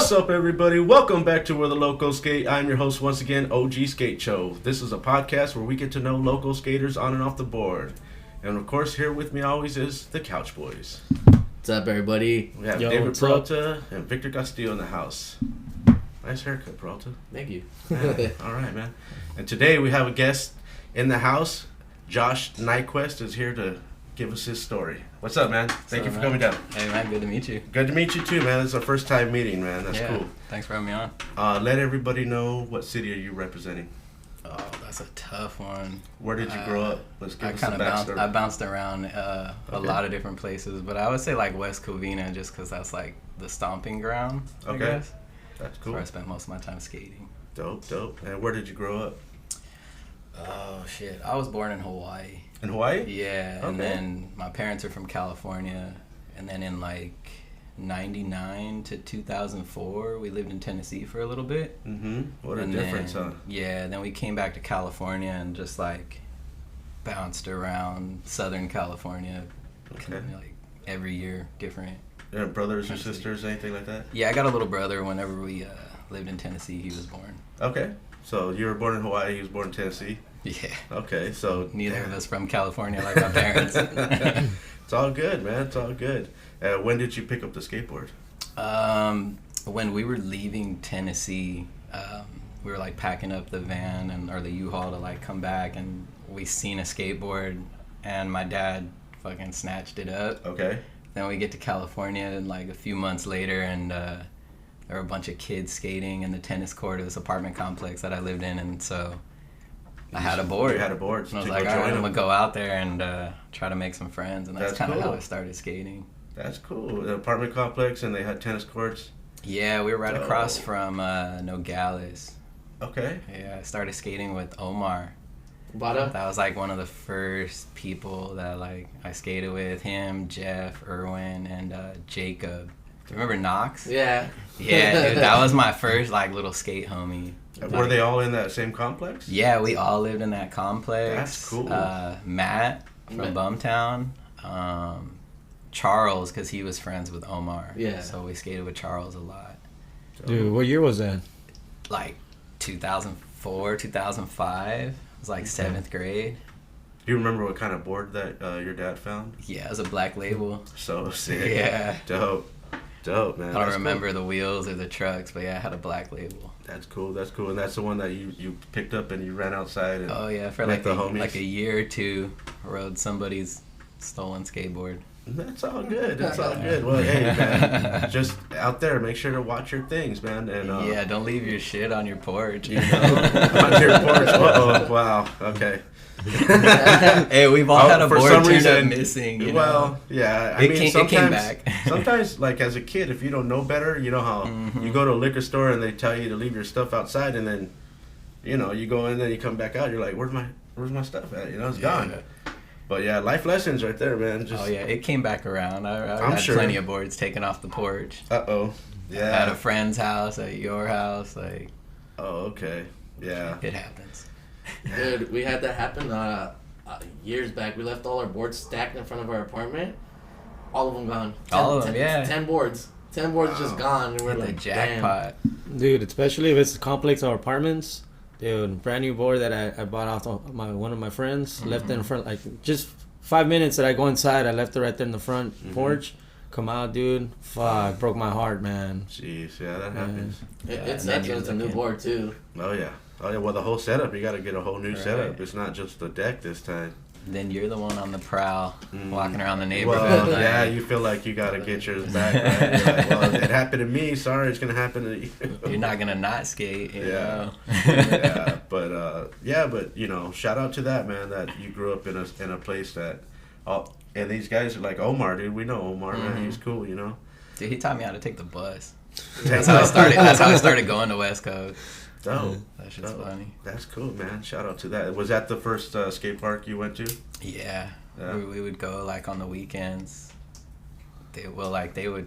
What's up, everybody? Welcome back to Where the Locals Skate. I'm your host once again, OG Skate Show. This is a podcast where we get to know local skaters on and off the board. And of course, here with me always is the Couch Boys. What's up, everybody? We have David Peralta and Victor Castillo in the house. Nice haircut, Peralta. Thank you. Yeah, all right, man. And today we have a guest in the house. Josh Nyquist is here to give us his story. What's up, man? Thank you for coming down. Hey, man. Good to meet you. Good to meet you, too, man. It's our first time meeting, man. That's cool. Thanks for having me on. Let everybody know, what city are you representing? Oh, that's a tough one. Where did you grow up? Let's give us some backstory. I bounced around a lot of different places, but I would say like West Covina just because that's like the stomping ground, I guess. That's cool. That's where I spent most of my time skating. Dope. And where did you grow up? Oh, shit. I was born in Hawaii. In Hawaii? Yeah, and then my parents are from California, and then in like 99 to 2004, we lived in Tennessee for a little bit. Mm-hmm. What a difference, huh? Yeah, then we came back to California and just like bounced around Southern California, like every year, different. Yeah, brothers or sisters, anything like that? Yeah, I got a little brother. Whenever we lived in Tennessee, he was born. Okay, so you were born in Hawaii, he was born in Tennessee? Yeah. Okay, so... Neither of us from California like my parents. It's all good, man. It's all good. When did you pick up the skateboard? When we were leaving Tennessee, we were like packing up the van or the U-Haul to like come back, and we seen a skateboard, and my dad fucking snatched it up. Okay. Then we get to California, and like a few months later, and there were a bunch of kids skating in the tennis court of this apartment complex that I lived in, and so I had a board. You had a board. And I was like, all right, I'm going to go out there and try to make some friends, and that's kind of how I started skating. That's cool. The apartment complex, and they had tennis courts? Yeah, we were right across from Nogales. Okay. Yeah, I started skating with Omar. Bada? That was like one of the first people that like I skated with. Him, Jeff, Irwin, and Jacob. Do you remember Knox? Yeah. Yeah, dude, that was my first like little skate homie. Were they all in that same complex? Yeah, we all lived in that complex. That's cool. Matt from Bumtown. Charles, because he was friends with Omar. Yeah. So we skated with Charles a lot. Dude, what year was that? Like 2004, 2005. It was like 7th grade. Do you remember what kind of board that your dad found? Yeah, it was a black label. So sick. Yeah. Dope, man. I don't remember the wheels or the trucks, but yeah, I had a black label. That's cool. And that's the one that you picked up and you ran outside and for met the homies? like a year or two, rode somebody's stolen skateboard. That's all good. Well, hey, man, just out there, make sure to watch your things, man. And yeah, don't leave your shit on your porch. You know, on your porch. Oh, wow. Okay. Hey, we've all had a board turned up missing. You know? Yeah. I mean, sometimes, it came back. Sometimes, like as a kid, if you don't know better, you know how you go to a liquor store and they tell you to leave your stuff outside, and then, you know, you go in and you come back out, you're like, where's my stuff at? You know, it's gone. But yeah, life lessons right there, man. Oh yeah, it came back around. I had plenty of boards taken off the porch. Yeah. At a friend's house, at your house, like. Oh, okay. Yeah. It happens. Dude, we had that happen years back. We left all our boards stacked in front of our apartment. All of them gone. All of them, yeah. 10 boards. 10 boards just gone. And we're like, jackpot. Damn. Dude, especially if it's a complex or apartments. Dude, brand new board that I bought off one of my friends. Left it in front, like just 5 minutes that I go inside. I left it right there in the front porch. Come out, dude. Fuck, broke my heart, man. Jeez, yeah, that happens. It sucks when it's a new board, too. Oh, yeah. Well, the whole setup, you got to get a whole new setup. It's not just the deck this time. Then you're the one on the prowl, walking around the neighborhood. Well, yeah, you feel like you got to get yours back, right? You're like, well, it happened to me. Sorry, it's going to happen to you. You're not going to not skate, you know? Yeah, but, you know, shout out to that, man, that you grew up in a place that, and these guys are like Omar, dude. We know Omar, man. He's cool, you know? Dude, he taught me how to take the bus. That's how I started going to West Coast. Dope. That shit's funny. That's cool, man. Shout out to that. Was that the first skate park you went to? Yeah. We would go like on the weekends. They would.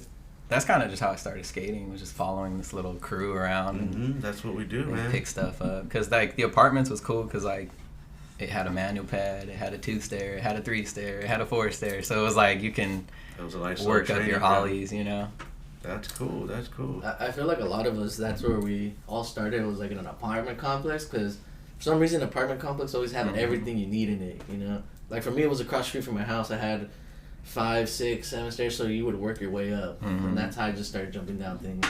That's kind of just how I started skating. Was just following this little crew around. And that's what we do, man. Pick stuff up because like the apartments was cool because like it had a manual pad, it had a 2-stair, it had a 3-stair, it had a 4-stair. So it was like you can work up your ollies, you know. That's cool. That's cool. I feel like a lot of us, that's where we all started. It was like in an apartment complex, because for some reason, apartment complex always had everything you need in it, you know? Like for me, it was across the street from my house. I had 5, 6, 7 stairs, so you would work your way up. And that's how I just started jumping down things.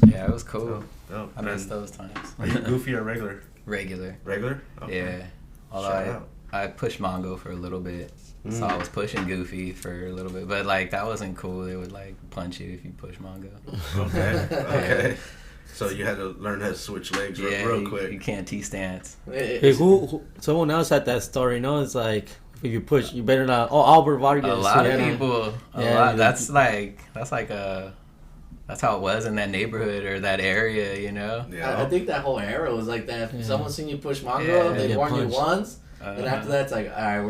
Yeah, it was cool. I miss those times. Are you goofy or regular? Regular. Regular? Okay. Yeah. Although I pushed Mongo for a little bit. So I was pushing Goofy for a little bit. But, like, that wasn't cool. They would, like, punch you if you push Mongo. Okay. So you had to learn how to switch legs real quick. You can't T-stance. Hey, who someone else had that story, you know? It's like, if you push, you better not. Oh, Albert Vargas. A lot of people. That's how it was in that neighborhood or that area, you know? Yeah. I think that whole era was like that. If someone seen you push Mongo, they warn you once. And after that, it's like, all right,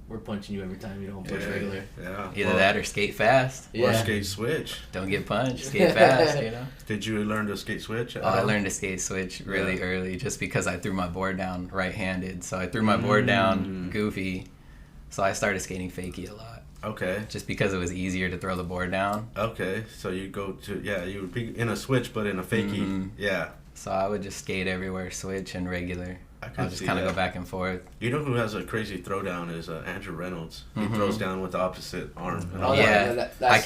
we're punching you every time you don't push regular. Yeah. Either that or skate fast. Or skate switch. Don't get punched. Skate fast, you know? Did you learn to skate switch? I learned to skate switch really early just because I threw my board down right-handed. So I threw my board down goofy. So I started skating fakie a lot. Okay. Just because it was easier to throw the board down. Okay. So you go to, you would be in a switch, but in a fakie. Yeah. So I would just skate everywhere, switch and regular. I'll just kind of go back and forth. You know who has a crazy throwdown is Andrew Reynolds. He throws down with the opposite arm. Oh, yeah. I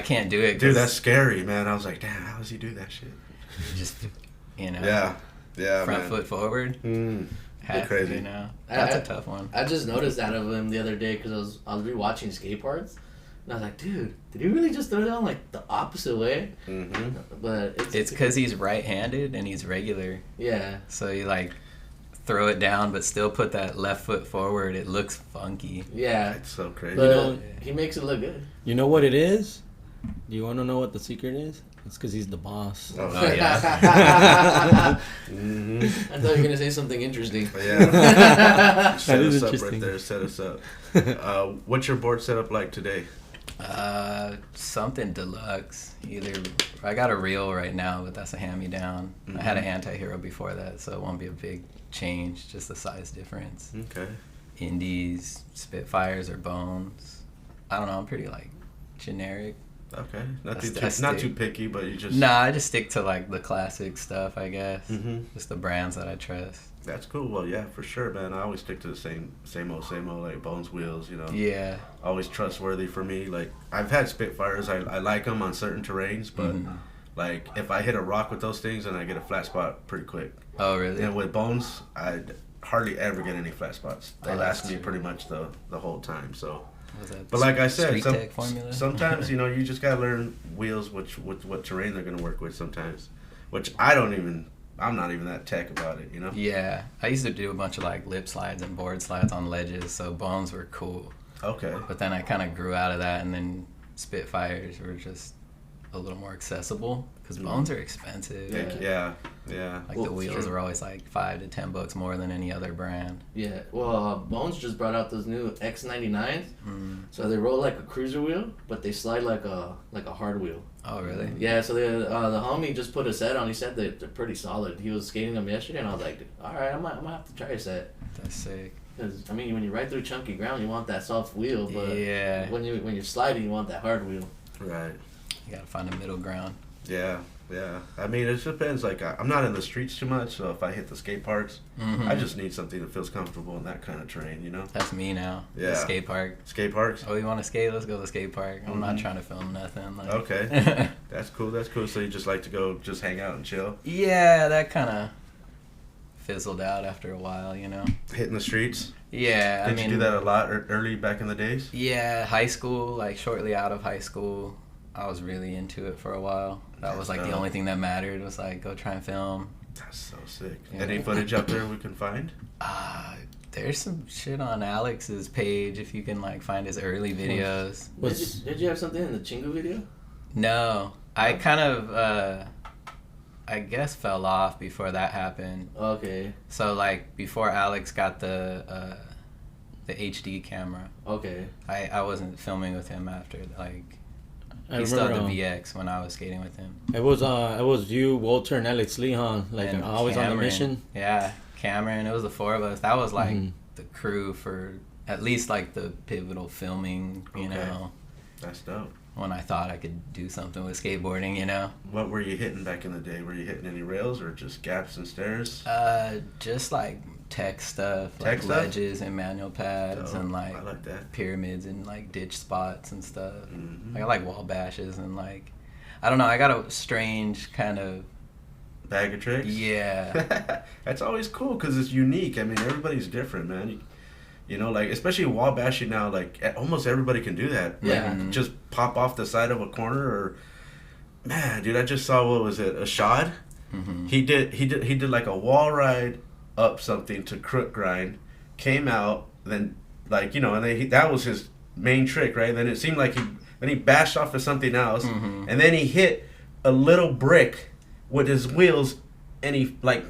can't do it. Dude, that's scary, man. I was like, damn, how does he do that shit? Just, you know. Yeah, front foot forward. Crazy. You know. That's a tough one. I just noticed that of him the other day because I was rewatching skateboards. And I was like, dude, did he really just throw down like the opposite way? But it's because he's right-handed and he's regular. Yeah. So you like throw it down, but still put that left foot forward. It looks funky. Yeah. It's so crazy. But he makes it look good. You know what it is? Do you want to know what the secret is? It's because he's the boss. Oh, yeah. I thought you were going to say something interesting. Yeah. Set is us up interesting. right there. Set us up. What's your board setup like today? Something deluxe. Either I got a reel right now, but that's a hand-me-down. I had an anti-hero before that, so it won't be a big change, just the size difference. Okay. Indies, Spitfires, or Bones. I don't know. I'm pretty like generic. Okay. Not too picky, but you just. Nah, I just stick to like the classic stuff, I guess. Mm-hmm. Just the brands that I trust. That's cool. Well, yeah, for sure, man. I always stick to the same old, like Bones wheels, you know. Yeah. Always trustworthy for me. Like, I've had Spitfires. I like them on certain terrains, but like if I hit a rock with those things, then I get a flat spot pretty quick. Oh, really? And with Bones, I hardly ever get any flat spots. They last me pretty much the whole time. So. But like I said, sometimes you know you just gotta learn wheels, what terrain they're gonna work with sometimes, which I'm not even that tech about it, you know. Yeah, I used to do a bunch of like lip slides and board slides on ledges, so Bones were cool. Okay. But then I kind of grew out of that, and then Spitfires were just a little more accessible because Bones are expensive. Yeah. Like the wheels are always like $5 to $10 more than any other brand. Yeah. Well, Bones just brought out those new X99s. So they roll like a cruiser wheel, but they slide like a hard wheel. Oh, really? Yeah. So the homie just put a set on. He said that they're pretty solid. He was skating them yesterday, and I was like, all right, I might have to try a set. That's sick. Because I mean, when you ride through chunky ground, you want that soft wheel, but when you're sliding, you want that hard wheel. Right. You gotta find a middle ground. Yeah. I mean, it depends. Like, I'm not in the streets too much, so if I hit the skate parks, I just need something that feels comfortable in that kind of terrain, you know? That's me now. Yeah. The skate park. Skate parks? Oh, you want to skate? Let's go to the skate park. I'm not trying to film nothing. Like. Okay. That's cool. So you just like to go just hang out and chill? Yeah, that kind of fizzled out after a while, you know? Hitting the streets? Yeah. Did you do that a lot early back in the days? Yeah, high school, like shortly out of high school, I was really into it for a while. That was like the only thing that mattered was like go try and film. That's so sick. Yeah. Any footage out there we can find? There's some shit on Alex's page if you can like find his early videos. Did you have something in the Chingu video? No, I kind of I guess fell off before that happened. Okay. So like before Alex got the HD camera. Okay. I wasn't filming with him after like. He still had the VX when I was skating with him. It was you, Walter, and Alex Lee, huh? Like and always Cameron. on a mission. Yeah, Cameron. It was the four of us. That was like the crew for at least like the pivotal filming. You know. That's dope. when I thought I could do something with skateboarding, you know. What were you hitting back in the day? Were you hitting any rails or just gaps and stairs? Just like tech stuff, Tech like stuff? ledges and manual pads Oh, and I like like that. pyramids and like ditch spots and stuff. Mhm. Like I like wall bashes and like, I don't know, I got a strange kind of, Bag of tricks? yeah. That's always cool because it's unique. I mean, everybody's different, man. You know, like, especially wall bashing now, like, almost everybody can do that. Like, Yeah. just pop off the side of a corner or... Man, dude, I just saw, what was it, a shot? Mm-hmm. He did like a wall ride up something to crook grind, came out, then, like, you know, and then that was his main trick, right? Then it seemed like he bashed off of something else, Mm-hmm. and then he hit a little brick with his wheels, and he, like,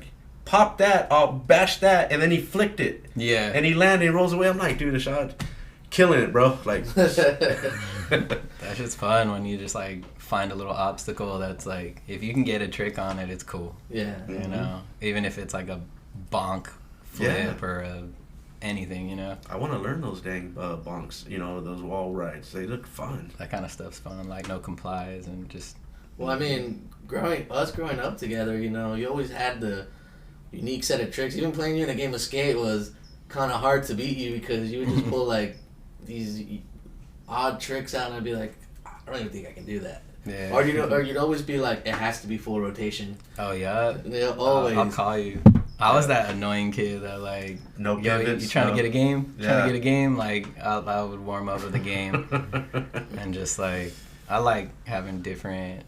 popped that, bashed that, and then he flicked it. Yeah. And he landed and rolls away. I'm like, dude, the shot, killing it, bro. Like, That's just fun when you just like find a little obstacle that's like, if you can get a trick on it, it's cool. Yeah. You Mhm. know, even if it's like a bonk flip or anything, you know. I want to learn those dang bonks, you know, those wall rides. They look fun. That kind of stuff's fun, like no complies and just. Well, I mean, growing up together, you know, you always had the unique set of tricks. Even playing you in a game of skate was kind of hard to beat you because you would just pull like these odd tricks out, and I'd be like, I don't even think I can do that. Yeah. Or you'd always be like, it has to be full rotation. Oh yeah. You know, always. I'll call you. I was that annoying kid that like, No yo, pivots, you trying to get a game? Yeah. Trying to get a game? Like I would warm up with the game and just like, I like having different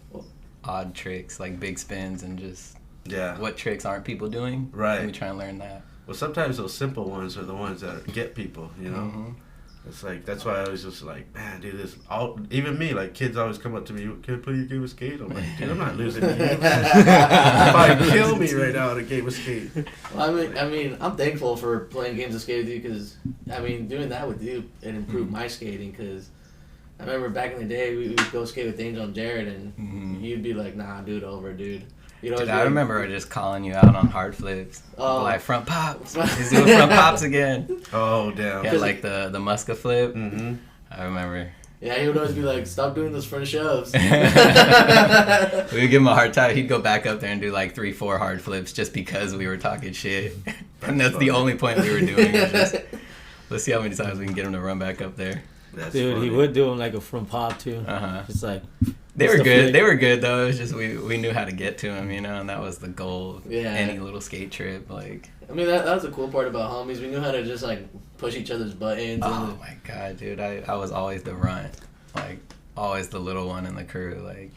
odd tricks, like big spins and just Yeah. what tricks aren't people doing. Right. Let me try and learn that. Well, sometimes those simple ones are the ones that get people, you know? Mhm. It's like, that's why I was just like, man, dude, even me, like, kids always come up to me, can I play a game of skate? I'm like, dude, I'm not losing to you. You probably kill me right now at a game of skate. Well, I mean, I'm thankful for playing games of skate with you because, I mean, doing that with you, it improved my skating because I remember back in the day, we would go skate with Angel and Jared, and Mhm. you'd be like, nah, dude, over, dude. You know, Dude, I remember just calling you out on hard flips. Oh. Like front pops. He's doing front pops again. Oh, damn. Yeah, like the Muska flip. Mm-hmm. I remember. Yeah, he would always be like, stop doing those front shoves. We would give him a hard time. He'd go back up there and do like 3-4 hard flips just because we were talking shit. And that's the only point we were doing. Was just, let's see how many times we can get him to run back up there. That's Dude, funny. he would do like a front pop too. Uh-huh. Just like They What's were the good. flick? They were good though. It was just we knew how to get to him, you know, and that was the goal. Of Yeah. Any little skate trip, like. I mean, that was the cool part about homies. We knew how to just, like, push each other's buttons. Oh my god, dude! I was always the runt, like always the little one in the crew, like.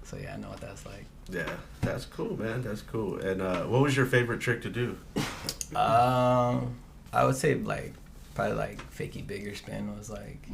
So yeah, I know what that's like. Yeah, that's cool, man. That's cool. And what was your favorite trick to do? I would say like probably like fakie bigger spin was like.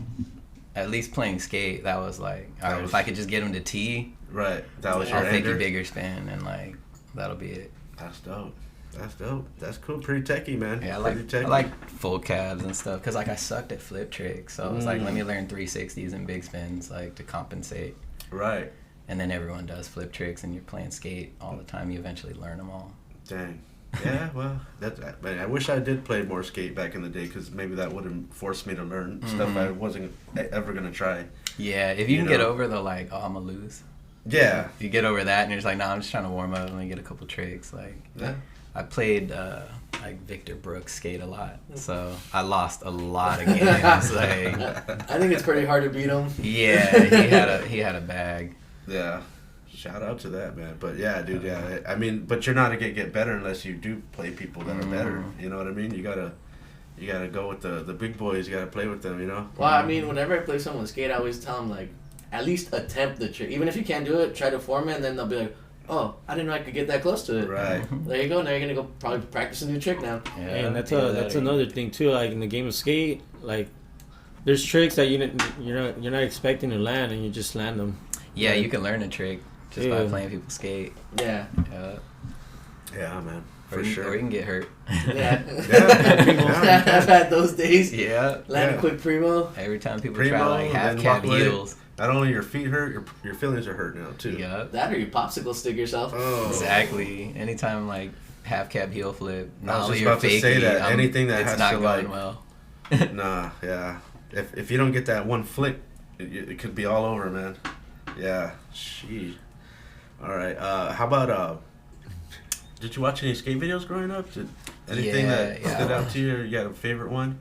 At least playing skate, that was like, all right, if I could just get him to tee, Right. That was your I'll fake anger? a bigger spin, and like, that'll be it. That's dope. That's dope. That's cool. Pretty techie, man. Yeah, Pretty I like full cabs and stuff, because like I sucked at flip tricks, so I was like, let me learn 360s and big spins, like to compensate. Right. And then everyone does flip tricks, and you're playing skate all the time, you eventually learn them all. Dang. Yeah, well, man, I wish I did play more skate back in the day, because maybe that would have forced me to learn stuff I wasn't ever going to try. Yeah, if you can get over the like, oh, I'm going to lose. Yeah. If you get over that and you're just like, nah, I'm just trying to warm up and then get a couple tricks. Like, Yeah. I played like Victor Brooks skate a lot, so I lost a lot of games. Like, I think it's pretty hard to beat him. yeah, he had a bag. Yeah. Shout out to that, man. But yeah, dude, yeah. I mean, but you're not going to get better unless you do play people that are better. You know what I mean? You gotta go with the big boys. You gotta play with them, you know? Well, I mean, whenever I play someone skate, I always tell them, like, at least attempt the trick. Even if you can't do it, try to form it, and then they'll be like, oh, I didn't know I could get that close to it. Right. There you go. Now you're going to go probably practice a new trick now. Yeah, and that's either that's that or- another thing too. Like in the game of skate, like there's tricks that you're not expecting to land, and you just land them. Yeah, Like, you can learn a trick just by Yeah. playing people skate. Yeah. Yeah, Yeah, man. or For you, sure. Or you can get hurt. Yeah. Yeah. I've had those days. Yeah. Land Yeah. a quick primo. Every time people Primo, try like half and cab walk away. heels. Not only your feet hurt, your feelings are hurt now, too. Yeah. That or you popsicle stick yourself. Oh. Exactly. Anytime like half cab heel flip, I was not just only you're about to say fakie, that. Anything that it's has not to, going like- well. Nah, yeah. If you don't get that one flick, it could be all over, man. Yeah. Sheesh. All right. How about did you watch any skate videos growing up? Did anything that stood out to you? Or you got a favorite one?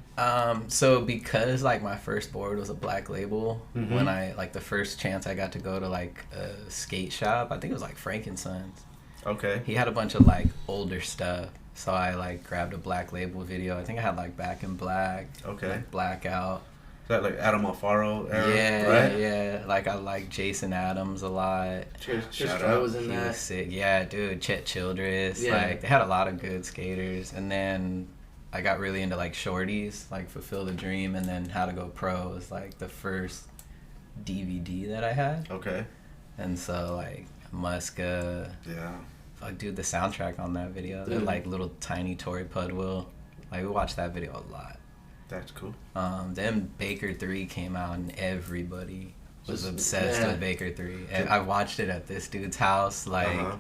So because like my first board was a Black Label, Mm-hmm. when I like the first chance I got to go to like a skate shop, I think it was like Frankenson's. Okay. He had a bunch of like older stuff, so I like grabbed a Black Label video. I think I had like Back in Black, Okay. like Blackout. Is that like Adam Alfaro era? Yeah, Right? yeah. Like I like Jason Adams a lot. Shout Trish out. was in He was that. sick. Yeah, dude. Chet Childress. Yeah. Like they had a lot of good skaters, and then I got really into like shorties, like Fulfill the Dream, and then How to Go Pro was like the first DVD that I had, Okay. and so like Muska. Yeah. Fuck, dude, the soundtrack on that video, that Dude. like little tiny Tory Pudwill, like we watched that video a lot. That's cool. Then Baker 3 came out and everybody was Just- obsessed yeah. with Baker 3. And I watched it at this dude's house like Uh-huh.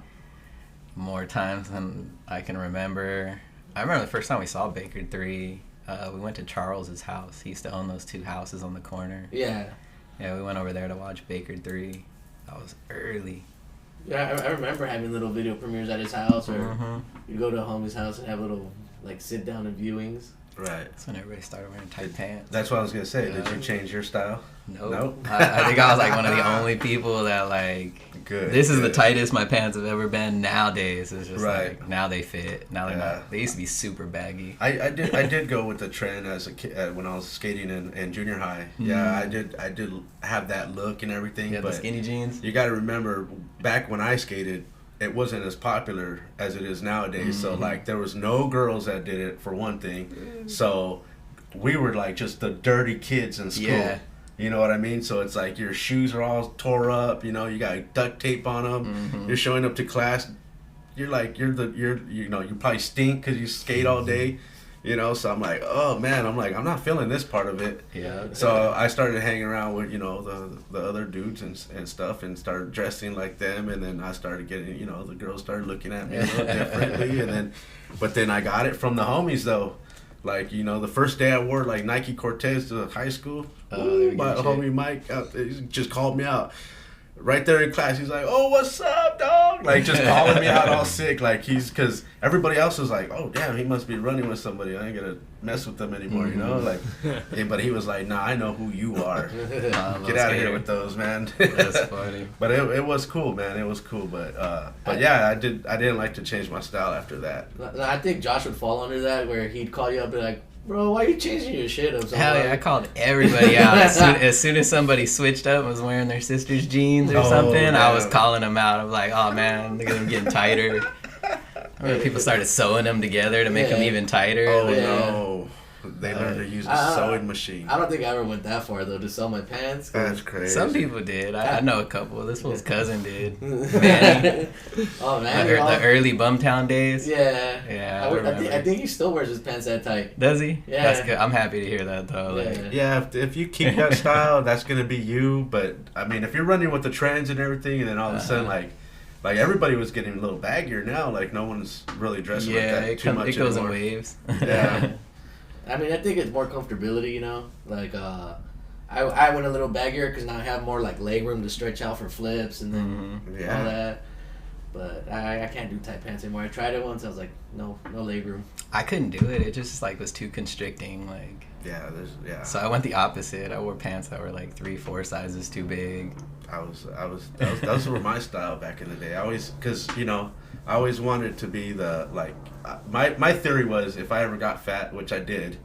more times than I can remember. I remember the first time we saw Baker 3, we went to Charles's house. He used to own those 2 houses on the corner. Yeah. Yeah, we went over there to watch Baker 3. That was early. Yeah, I remember having little video premieres at his house, or Mm-hmm. you go to a homie's house and have little like sit down and viewings. Right. That's when everybody started wearing tight pants. That's what I was gonna say. Did Yeah. you change your style? Nope. I think I was like one of the only people that like, Good. this is the good. tightest my pants have ever been. Nowadays it's just Right. like, now they fit. Now they're Yeah. not. They used to be super baggy. I did go with the trend as a kid when I was skating in junior high. Yeah, I did have that look and everything. Yeah, the but skinny jeans. you got to remember, back when I skated, it wasn't as popular as it is nowadays. So like, there was no girls that did it for one thing. So we were like just the dirty kids in school. Yeah. You know what I mean? So it's like your shoes are all tore up. You know, you got duct tape on them. Mm-hmm. You're showing up to class. You're like you probably stink because you skate all day. You know, so I'm like, oh man, I'm not feeling this part of it. Yeah. So I started hanging around with the other dudes and stuff, and started dressing like them, and then I started getting the girls started looking at me a little differently, but then I got it from the homies though. Like, the first day I wore like Nike Cortez to high school, they my get you. homie Mike he just called me out right there in class. He's like, "Oh, what's up, dog?" Like, just calling me out all sick. Like, because everybody else was like, "Oh, damn, he must be running with somebody. I ain't gonna mess with them anymore," Like, yeah, but he was like, "Nah, I know who you are. Get out of here with those, man." That's funny. But it was cool, man. It was cool. But yeah, I didn't like to change my style after that. I think Josh would fall under that, where he'd call you up and be like, "Bro, why are you changing your shit up so Hell much?" yeah, I called everybody out. As soon as somebody switched up and was wearing their sister's jeans or Oh, something, I was damn. calling them out. I'm like, oh man, look at them getting tighter. I remember people started sewing them together to make them Yeah. even tighter. Oh Like, Yeah. no, they learned to use a sewing machine. I don't think I ever went that far though to sell my pants. 'cause- That's crazy. Some people did. I know a couple. This fool's cousin did. Manny. Oh man, The early Bumtown days. yeah. Yeah, I I remember. think he still wears his pants that tight. Does he? Yeah. That's good. I'm happy to hear that though. Like, Yeah. Yeah, if you keep that style, that's gonna be you. But I mean, if you're running with the trends and everything, and then all of a sudden, like everybody was getting a little baggier now. Like, no one's really dressing like yeah, that it, too much it goes anymore. in waves. Yeah. I mean, I think it's more comfortability, Like, I went a little baggier because now I have more like leg room to stretch out for flips and then all Yeah. that. But I can't do tight pants anymore. I tried it once. I was like, no leg room. I couldn't do it. It just like was too constricting. Like, Yeah. so I went the opposite. I wore pants that were like 3-4 sizes too big. Those were my style back in the day. I always wanted to be the my theory was if I ever got fat, which I did,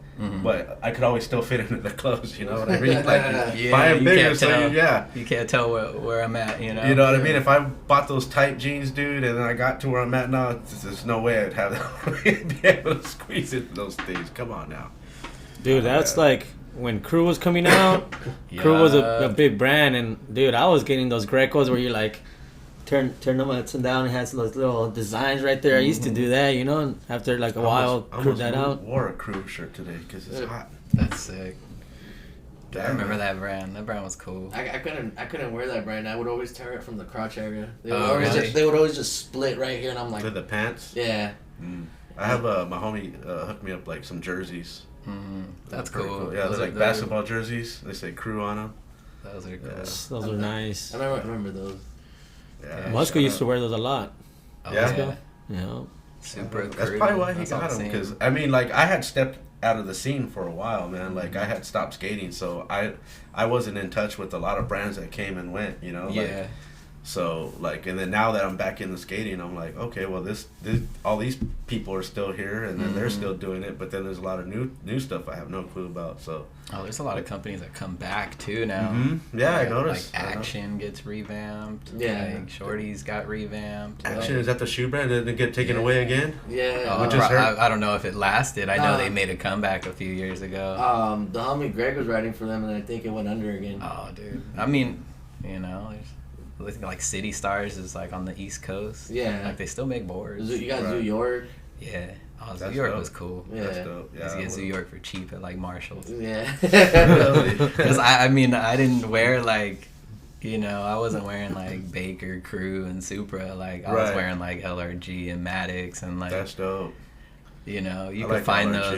but I could always still fit into the clothes. You know what I mean? Like, if I am you bigger, can't so tell. yeah. You can't tell where I'm at. You know. You know what I mean? If I bought those tight jeans, dude, and then I got to where I'm at now, there's no way I'd have be able to squeeze into those things. Come on now. Dude, that's like when Crew was coming out. Crew was a big brand, and dude, I was getting those Grecos where you like turn them upside down. It has those little designs right there. I used to do that, and after like a while, crewed that out. Wore a Crew shirt today because it's hot. That's sick. I Damn, remember man. that brand. That brand was cool. I couldn't wear that brand. I would always tear it from the crotch area. They would, Oh, really? they would always just split right here, and I'm like, To the pants. yeah. I have my homie hooked me up like some jerseys. That's Pretty cool. Yeah, Those they're like are- basketball jerseys. They say Crew on them. Those are good. Those are nice. I remember those. Yeah. Musco used to wear those a lot. Oh, Yeah. Yeah. Super That's crew. probably why he That's all got the him. same. Because I mean, like, I had stepped out of the scene for a while, man. Like, I had stopped skating, so I wasn't in touch with a lot of brands that came and went. You know. Like, Yeah. so like, and then now that I'm back in the skating, I'm like, okay, well, this all these people are still here, and then they're still doing it. But then there's a lot of new stuff I have no clue about. So. Oh, there's a lot of companies that come back too now. Yeah, Like, I noticed. Like Action gets revamped. Yeah. Like Shorty's got revamped. Action, is that the shoe brand? Did it get taken away again? Yeah. Oh, Which is hurt. I don't know if it lasted. I know Nah. they made a comeback a few years ago. The homie Greg was writing for them, and I think it went under again. Oh, dude. I mean, you know, there's like City Stars is like on the East Coast. Yeah. Like they still make boards. You got Right. New York. Yeah. Oh, New That's York dope. was cool. Yeah. That's dope. You Yeah, can I get New would- York for cheap at like Marshalls. Yeah. Really? Because I mean, I didn't wear like, you know, I wasn't wearing like Baker, Crew, and Supra. Like I was Right. wearing like LRG and Maddox and like, That's dope. you know, you I can like find LRG.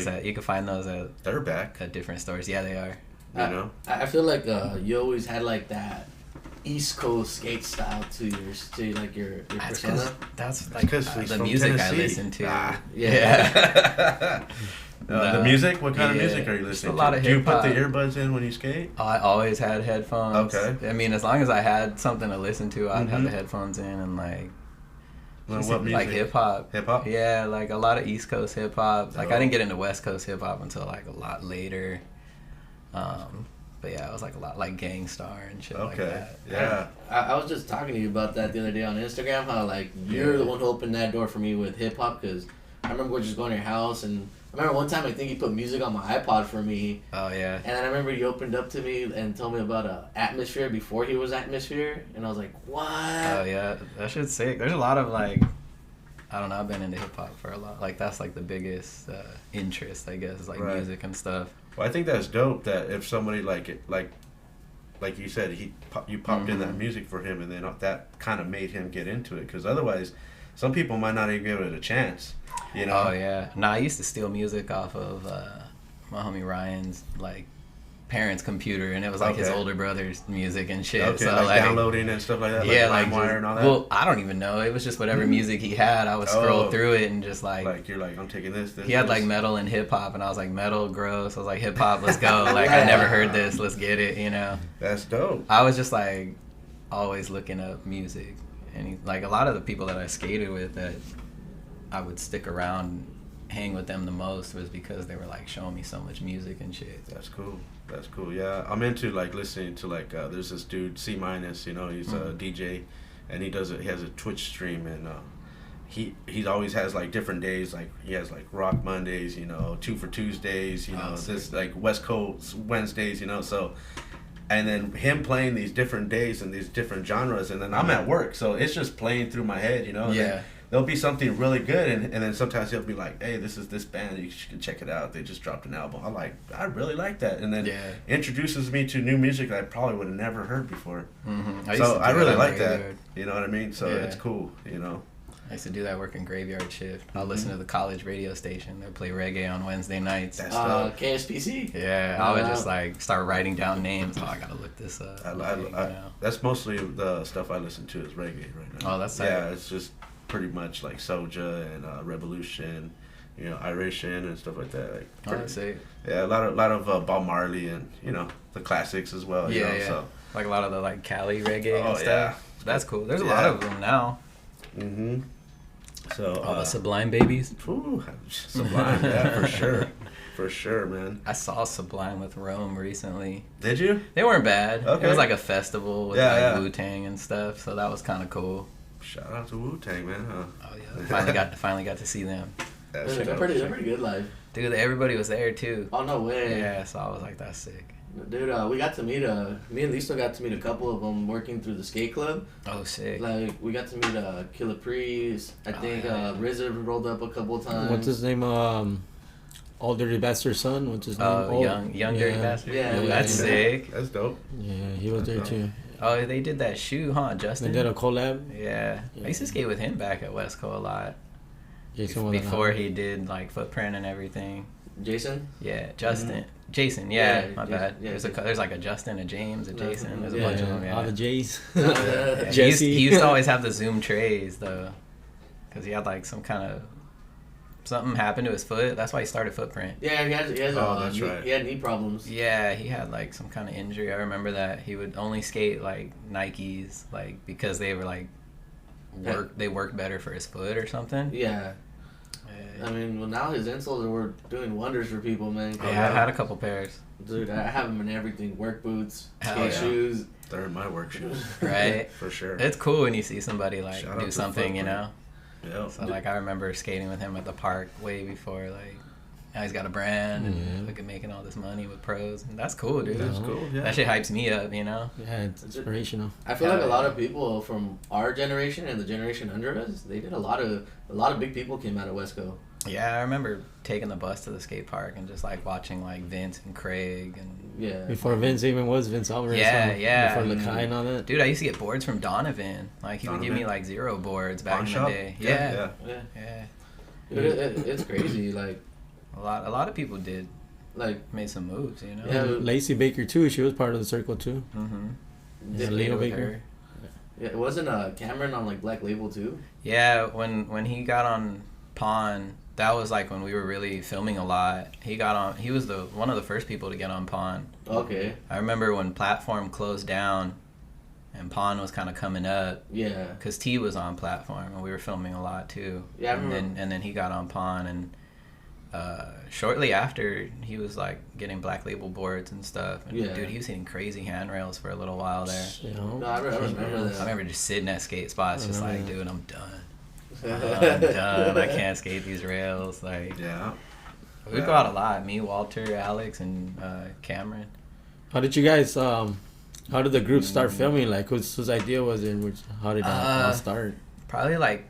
those at They're back. different stores. Yeah, they are. You know. I feel like you always had like that East Coast skate style to your That's persona. because that's like 'cause he's the from music I Tennessee. listen to. Ah. Yeah. The music? What kind of Yeah, music are you just listening a lot to? of Do you put the hip-hop. earbuds in when you skate? I always had headphones. Okay. I mean, as long as I had something to listen to, I'd have the headphones in and like. Well, just what music? like hip hop. Hip hop? Yeah, like a lot of East Coast hip hop. Like I Oh. didn't get into West Coast hip hop until like a lot later. But yeah, it was like a lot like Gangstar and shit like Okay. that. Yeah. I was just talking to you about that the other day on Instagram. How like you're the one who opened that door for me with hip hop, because I remember just going to your house, and I remember one time I think you put music on my iPod for me, Oh yeah. and then I remember you opened up to me and told me about Atmosphere before he was Atmosphere, and I was like, what? Oh yeah, that shit's sick. There's a lot of like, I don't know. I've been into hip hop for a lot. Like that's like the biggest interest, I guess, is like Right. music and stuff. Well, I think that's dope that if somebody like you said, you popped in that music for him, and then that kind of made him get into it. Because otherwise, some people might not even give it a chance. You know? Oh yeah. No, I used to steal music off of my homie Ryan's like parents' computer, and it was like his Okay. older brother's music and shit. Okay, so like downloading and stuff like that. Yeah, like like LimeWire just, and all that. well, I don't even know. It was just whatever music he had. I would scroll Oh. through it and just like you're like, I'm taking this. he had this. like metal and hip hop, and I was like, metal, gross. I was like, hip hop, let's go. Like I never heard this, let's get it. You know. That's dope. I was just like always looking up music, and like a lot of the people that I skated with that I would stick around, hang with them the most was because they were like showing me so much music and shit. That's cool. That's cool. Yeah, I'm into like listening to like there's this dude C-, you know, he's a DJ, and he has a Twitch stream, and he always has like different days, like he has like Rock Mondays, you know, 2 for Tuesdays, you know, this like West Coast Wednesdays, you know, so. And then him playing these different days and these different genres, and then I'm at work, so it's just playing through my head, you know. And Yeah. then there'll be something really good, and then sometimes he'll be like, "Hey, this is this band. You should check it out. They just dropped an album." I'm like, "I really like that," and then Yeah. introduces me to new music that I probably would have never heard before. Mm-hmm. So I really like that. You know what I mean? So Yeah. it's cool. You know. I used to do that working graveyard shift. I'll listen to the college radio station. They'll play reggae on Wednesday nights. That's dope. KSPC. Yeah, I would just like start writing down names. Oh, I gotta look this up. That's mostly the stuff I listen to is reggae right now. Oh, that's yeah. tight. It's just pretty much like Soulja and Revolution, you know, Iration and stuff like that. Like, Oh, that's sick. yeah, a lot of Bob Marley and you know the classics as well. You Yeah, know, yeah. So. Like a lot of the like Cali reggae Oh, and stuff. That's cool. There's a lot Yeah. of them now. Mm-hmm. So. All the Sublime babies. Ooh, Sublime, yeah, for sure, man. I saw Sublime with Rome recently. Did you? They weren't bad. Okay. It was like a festival with Yeah, like yeah. Wu-Tang and stuff, so that was kind of cool. Shout out to Wu-Tang, man. Huh? Oh yeah, finally got to see them. That's They're dope. pretty good live. Dude, everybody was there too. Oh no way. Yeah, so I was like, that's sick. Dude, we got to meet me and Lisa got to meet a couple of them working through the skate club. Oh, sick. Like we got to meet Killer Priest. I think yeah. RZA rolled up a couple of times. What's his name? Old Dirty Bastard's son. What's his name? Oh, young dirty bastard. Yeah, That's yeah. sick. That's dope. Yeah, he was there That's too. Oh, they did that shoe, huh, Justin? They did a collab. Yeah. I used to skate with him back at Westco a lot. Jason was Before he did like Footprint and everything. Jason. Yeah, Justin. Jason, yeah, my Jason, bad. yeah, There's like a Justin, a James, a Jason. There's a bunch of them. Yeah. All the J's. Yeah, Jesse. he used to always have the Zoom trays though, because he had like some kind of something happened to his foot. That's why he started Footprint. Yeah, he has that's right. He had knee problems. Yeah, he had like some kind of injury. I remember that he would only skate like Nikes, like because they were like they worked better for his foot or something. Yeah. I mean, well, now his insoles are doing wonders for people, man. Yeah, I had a couple pairs. Dude, I have them in everything. Work boots, Hell skate yeah. shoes. They're in my work shoes. Right? For sure. It's cool when you see somebody like Shout out do to something, you Footprint. know? Yeah. So like I remember skating with him at the park way before like now he's got a brand and look at making all this money with pros and that's cool, dude. That's cool, yeah. That shit hypes me up, you know? Yeah, it's inspirational. I feel like a lot of people from our generation and the generation under us, they did a lot of big people came out of Wesco. Yeah, I remember taking the bus to the skate park and just like watching like Vince and Craig and Yeah. Before Vince even was Vince Alvarez. Yeah, yeah. Before Lakai and all that. dude, I used to get boards from Donovan. Like he would give me Donovan? like 0 boards back Pawn in shop? the day. Yeah. Yeah. Dude, it's crazy. Like A lot of people did like made some moves, you know. Yeah. Lacey Baker too. She was part of the circle too. Mm-hmm. Yeah, Leo Baker. yeah, it wasn't Cameron on like Black Label too. Yeah, when he got on Pawn, that was like when we were really filming a lot. He was one of the first people to get on Pawn. Okay. I remember when Platform closed down and Pawn was kind of coming up Yeah. because T was on Platform and we were filming a lot too. Yeah, I and remember. then he got on Pawn and shortly after he was like getting Black Label boards and stuff. And Yeah. dude, he was hitting crazy handrails for a little while there. You know? No, I remember I that. remember just sitting at skate spots, just like, Yeah. dude, I'm done. I'm done. I can't skate these rails. Like, Yeah. we'd go out a lot. Me, Walter, Alex, and Cameron. How did you guys? How did the group start filming? Like, whose idea was it? How did that all start? Probably like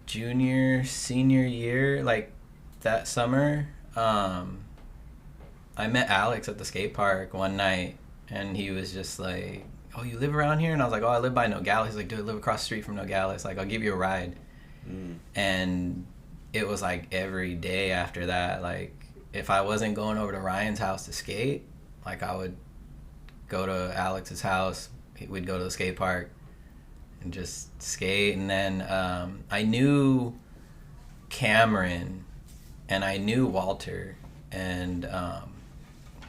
junior, senior year, like that summer. I met Alex at the skate park one night, and he was just like, "Oh, you live around here?" And I was like, "Oh, I live by Nogales." He's like, "Dude, I live across the street from Nogales. Like, I'll give you a ride." And it was like every day after that, like if I wasn't going over to Ryan's house to skate, like I would go to Alex's house. We'd go to the skate park and just skate. And then I knew Cameron and I knew Walter, and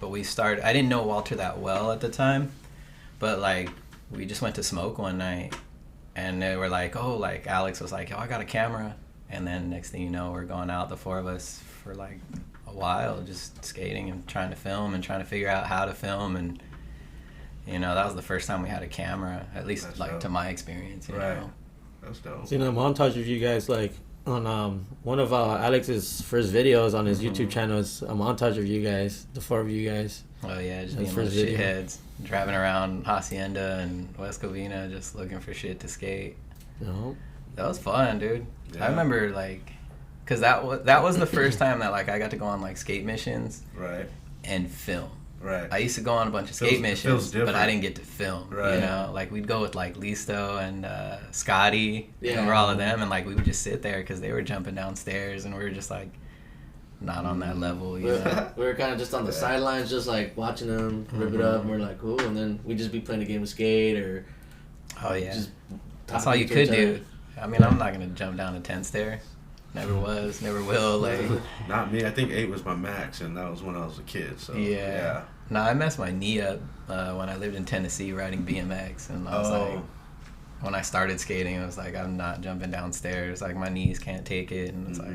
but I didn't know Walter that well at the time, but like we just went to smoke one night and they were like, oh, like Alex was like, oh, I got a camera. And then next thing you know, we're going out, the four of us, for like a while, just skating and trying to film and trying to figure out how to film. And, you know, that was the first time we had a camera, at least That's like dope. to my experience, you Right. know. That's dope. Seen a montage of you guys like on one of Alex's first videos on his YouTube channel. Is a montage of you guys, the four of you guys. Oh yeah, just That's being little first video. shitheads, driving around Hacienda and West Covina, just looking for shit to skate. You know? That was fun, dude. Yeah. I remember like, cause that was the first time that like I got to go on like skate missions Right. and film. Right. I used to go on a bunch of skate Feels missions, but I different. didn't get to film. Right. You know, like we'd go with like Listo and Scotty, Yeah. and all of them, and like we would just sit there because they were jumping downstairs, and we were just like not on that level, you know. We were kind of just on the sidelines, just like watching them rip it up, and we're like, cool. And then we'd just be playing a game of skate or Oh yeah, just that's talking all you to could each do. other. I mean, I'm not gonna jump down a 10 stair. Never was, never will. Like, Not me. I think 8 was my max, and that was when I was a kid. So yeah. No, I messed my knee up when I lived in Tennessee riding BMX, and I was like, when I started skating, I was like, I'm not jumping downstairs. Like my knees can't take it, and it's like.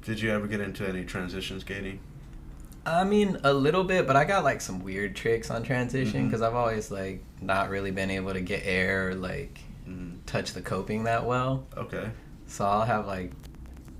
Did you ever get into any transition skating? I mean, a little bit, but I got like some weird tricks on transition because I've always like not really been able to get air or like touch the coping that well. Okay. So I'll have like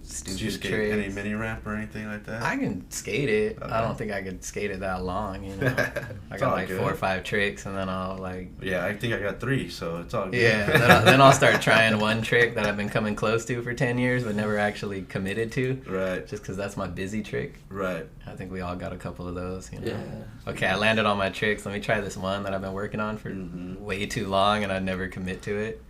stupid Did you skate tricks. any mini ramp or anything like that? I can skate it. Okay. I don't think I could skate it that long, you know. I It's got all like good. 4 or 5 tricks, and then I'll like Yeah, I think I got 3, so it's all good. yeah. then I'll start trying one trick that I've been coming close to for 10 years, but never actually committed to. Right. Just because that's my busy trick. Right. I think we all got a couple of those, you know. Yeah. Okay, I landed on my tricks. Let me try this one that I've been working on for way too long, and I never commit to it.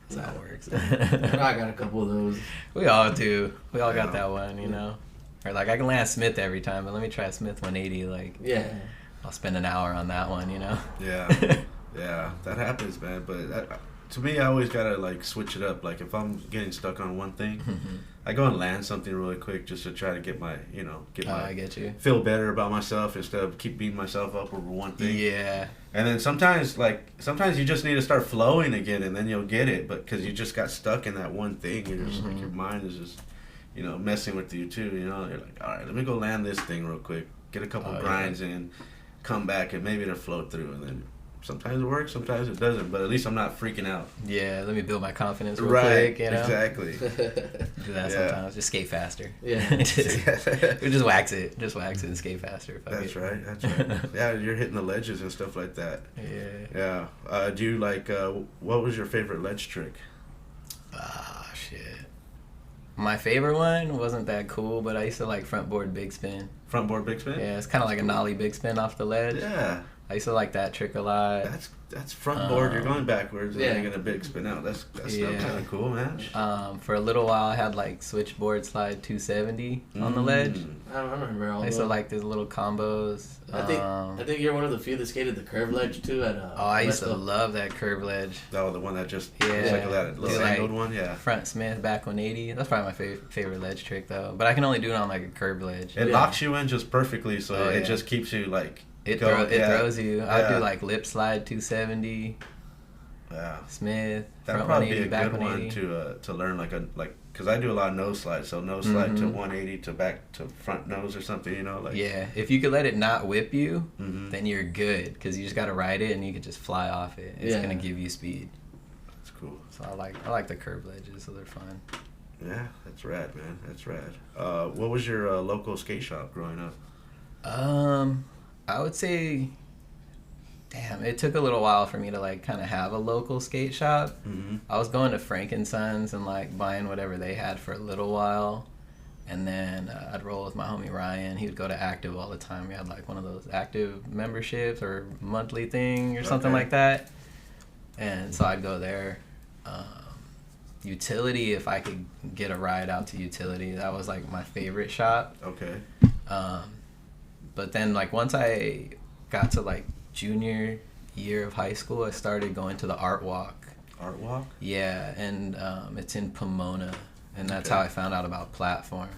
That's how it works. I got a couple of those. We all do. We all got Yeah. that one, you know. Or like I can land Smith every time, but let me try Smith 180. Like I'll spend an hour on that one, you know. Yeah, yeah, that happens, man. But to me, I always gotta like switch it up. Like if I'm getting stuck on one thing, I go and land something really quick just to try to get my, I get you. Feel better about myself instead of keep beating myself up over one thing. Yeah. And then sometimes you just need to start flowing again, and then you'll get it. But because you just got stuck in that one thing, you're just like your mind is just, messing with you too. You're like, all right, let me go land this thing real quick, get a couple grinds in, come back, and maybe it'll flow through. And then sometimes it works, sometimes it doesn't. But at least I'm not freaking out. Yeah, let me build my confidence real quick. Exactly. Do that sometimes. Just skate faster. Yeah. just wax it. Just wax it and skate faster. That's right. Yeah, you're hitting the ledges and stuff like that. Yeah. Yeah. Do you like? What was your favorite ledge trick? Ah, shit. My favorite one wasn't that cool, but I used to like front board big spin. Front board big spin? Yeah, it's kind of like a nollie big spin off the ledge. Yeah. I used to like that trick a lot. That's front board. You're going backwards and then you're gonna big spin out. That's still kind of cool, man. For a little while, I had like switchboard slide 270 on the ledge. I remember all. I used to like these little combos. I think you're one of the few that skated the curve ledge too. I used to love that curve ledge. Oh, the one that just looks like that little angled one. Yeah. Front Smith back 180. That's probably my favorite ledge trick though. But I can only do it on like a curved ledge. It locks you in just perfectly, so it just keeps you like. It throws you. I'd do like lip slide 270. Yeah. Smith. That'd probably be a good one to learn because I do a lot of nose slides. So nose slide to 180 to back to front nose or something. Yeah. If you could let it not whip you, then you're good because you just got to ride it and you could just fly off it. It's gonna give you speed. That's cool. So I like the curved ledges, so they're fun. Yeah, that's rad, man. That's rad. What was your local skate shop growing up? I would say, it took a little while for me to like kind of have a local skate shop. I was going to Frankensons and like buying whatever they had for a little while, and then I'd roll with my homie Ryan. He would go to Active all the time. We had like one of those Active memberships or monthly thing or something like that, and so I'd go there. Utility, if I could get a ride out to Utility, that was like my favorite shop. Okay. But then, like, once I got to, like, junior year of high school, I started going to the Art Walk. Art Walk? Yeah, and it's in Pomona, and that's how I found out about Platform.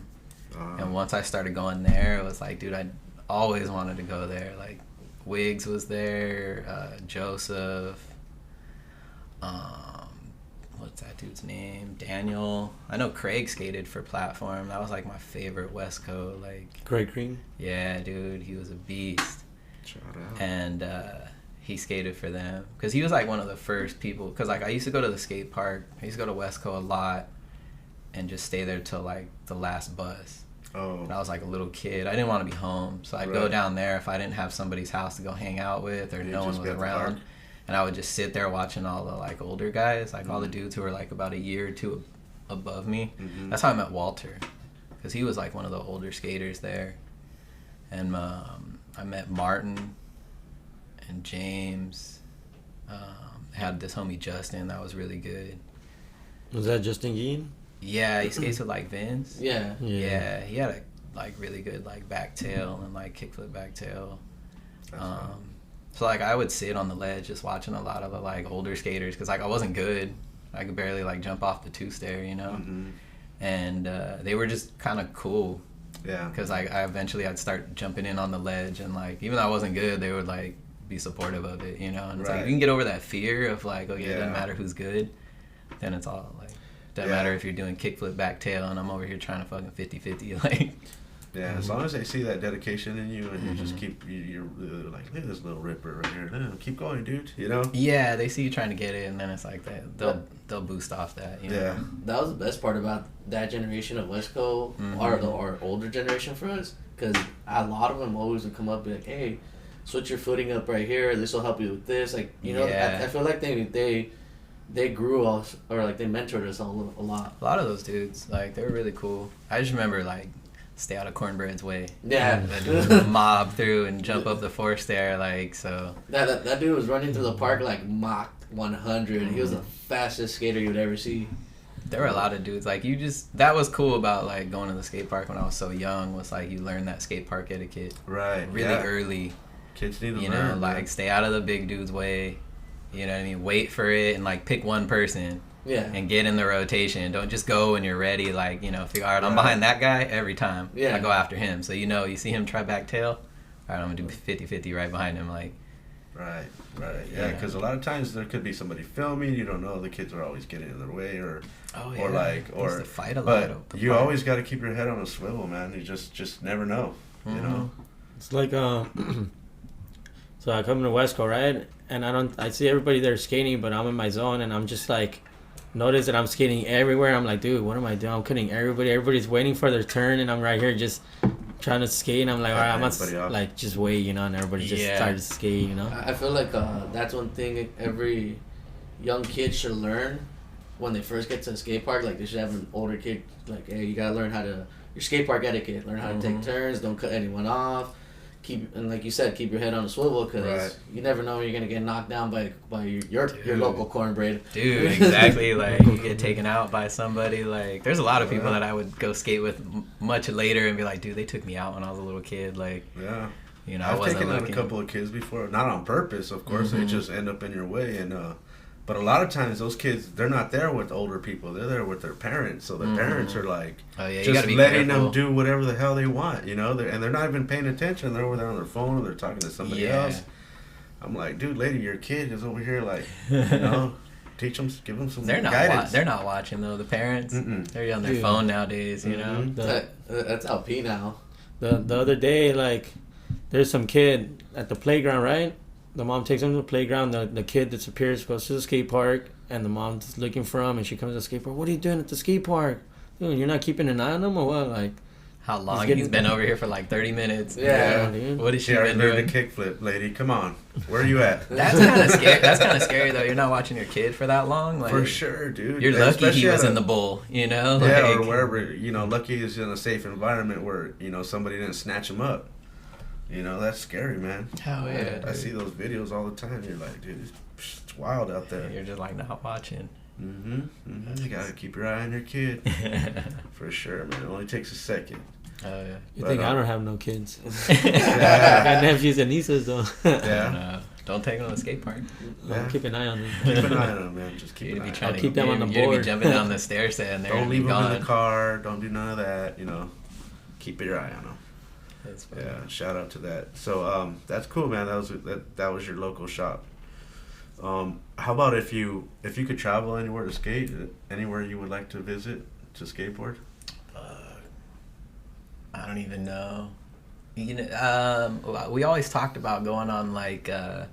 And once I started going there, it was like, dude, I always wanted to go there. Like, Wiggs was there, Joseph, what's that dude's name? Daniel. I know Craig skated for Platform. That was like my favorite West Coast. Like Craig Green? Yeah, dude, he was a beast. Shout out. And he skated for them because he was like one of the first people. Because like I used to go to the skate park. I used to go to West Coast a lot and just stay there till like the last bus. Oh. And I was like a little kid. I didn't want to be home, so I'd go down there if I didn't have somebody's house to go hang out with or no one was around. And I would just sit there watching all the like older guys, like all the dudes who were like about a year or two above me. That's how I met Walter, because he was like one of the older skaters there. And I met Martin and James. Had this homie Justin that was really good. Was that Justin Geen? Yeah, he skates with like Vince. Yeah, he had a like really good like back tail and like kickflip back tail. So like I would sit on the ledge just watching a lot of the like older skaters because like I wasn't good. I could barely like jump off the two-stair, and they were just kind of cool. Yeah. Because like I'd start jumping in on the ledge and like even though I wasn't good, they would like be supportive of it, And it's like if you can get over that fear of like it doesn't matter who's good, then it's all like doesn't matter if you're doing kickflip back tail and I'm over here trying to fucking 50-50 like. Yeah, as long as they see that dedication in you and you just keep, you're like, look at this little ripper right here. No, keep going, dude, Yeah, they see you trying to get it and then it's like that. They'll boost off that, Yeah. That was the best part about that generation of West Coast, or older generation for us, because a lot of them always would come up and be like, hey, switch your footing up right here. This will help you with this. Like, I feel like they grew us, or like they mentored us a lot. A lot of those dudes, like, they were really cool. I just remember, like, stay out of Cornbread's way. Yeah. That mob through and jump up the force there, like, so. That dude was running through the park like Mach 100. He was the fastest skater you'd ever see. There were a lot of dudes like that was cool about like going to the skate park when I was so young, was like you learn that skate park etiquette Right. really early. Kids need to You learn. know, like stay out of the big dude's way. You know what I mean? Wait for it and like pick one person. Yeah. And get in the rotation. Don't just go when you're ready. Like, you know, figure, all right, I'm behind that guy every time. Yeah. I go after him. So, you know, you see him try back tail. All right, I'm going to do 50-50 right behind him. Like, Right. Yeah, because a lot of times there could be somebody filming. You don't know. The kids are always getting in their way, or used to fight a but lot. you always got to keep your head on a swivel, man. You just never know. You know. It's like so I come to West Covina, right? And I see everybody there skating, but I'm in my zone, and I'm just like, notice that I'm skating everywhere. I'm like, dude, what am I doing? I'm cutting everybody. Everybody's waiting for their turn, and I'm right here just trying to skate. And I'm like, all right, I'm not like just wait, you know. And everybody just started to skate, you know. I feel like that's one thing every young kid should learn when they first get to a skate park. Like they should have an older kid like, hey, you gotta learn how to your skate park etiquette. Learn how to take turns. Don't cut anyone off. And like you said, keep your head on a swivel because you never know when you're gonna get knocked down by your local cornbread. Dude, exactly. Like you get taken out by somebody. Like there's a lot of people that I would go skate with much later and be like, dude, they took me out when I was a little kid. Like, you know, I've taken out a couple of kids before, not on purpose, of course. They just end up in your way, and but a lot of times those kids, they're not there with older people. They're there with their parents. So their parents are like, just letting them do whatever the hell they want, you know. And they're not even paying attention. They're over there on their phone, or they're talking to somebody else. I'm like, dude, lady, your kid is over here, like, you know, teach them, give them some guidance. They're not watching though. The parents, they're on their phone nowadays. You know, that's LP now. The other day, like, there's some kid at the playground, right? The mom takes him to the playground. The kid disappears, goes to the skate park, and the mom's looking for him. And she comes to the skate park. What are you doing at the skate park? Dude, you're not keeping an eye on him or what? Like, how long he's been over here for like 30 minutes. Yeah. What is she been doing? The kickflip, lady. Come on, where are you at? That's kind of scary. That's kind of scary though. You're not watching your kid for that long. Like, for sure, dude. You're lucky he was in the bowl. You know. Yeah, or wherever. You know, lucky he's in a safe environment where somebody didn't snatch him up. You know, that's scary, man. Hell yeah. I see those videos all the time. You're like, dude, it's wild out there. You're just like not watching. You gotta keep your eye on your kid. For sure, man. It only takes a second. Oh yeah. You think I don't have no kids? I got nephews and nieces though. Don't take them to the skate park. Keep an eye on them. Keep an eye on them, man. Just keep an eye on them. Keep them on the board. You'd be jumping down the stairs and they're Don't leave them in the car. Don't do none of that. You know, keep your eye on them. That's funny. Yeah, shout out to that. So that's cool, man. That was your local shop. How about if you could travel anywhere to skate, anywhere you would like to visit to skateboard? I don't even know. You know, we always talked about going on like I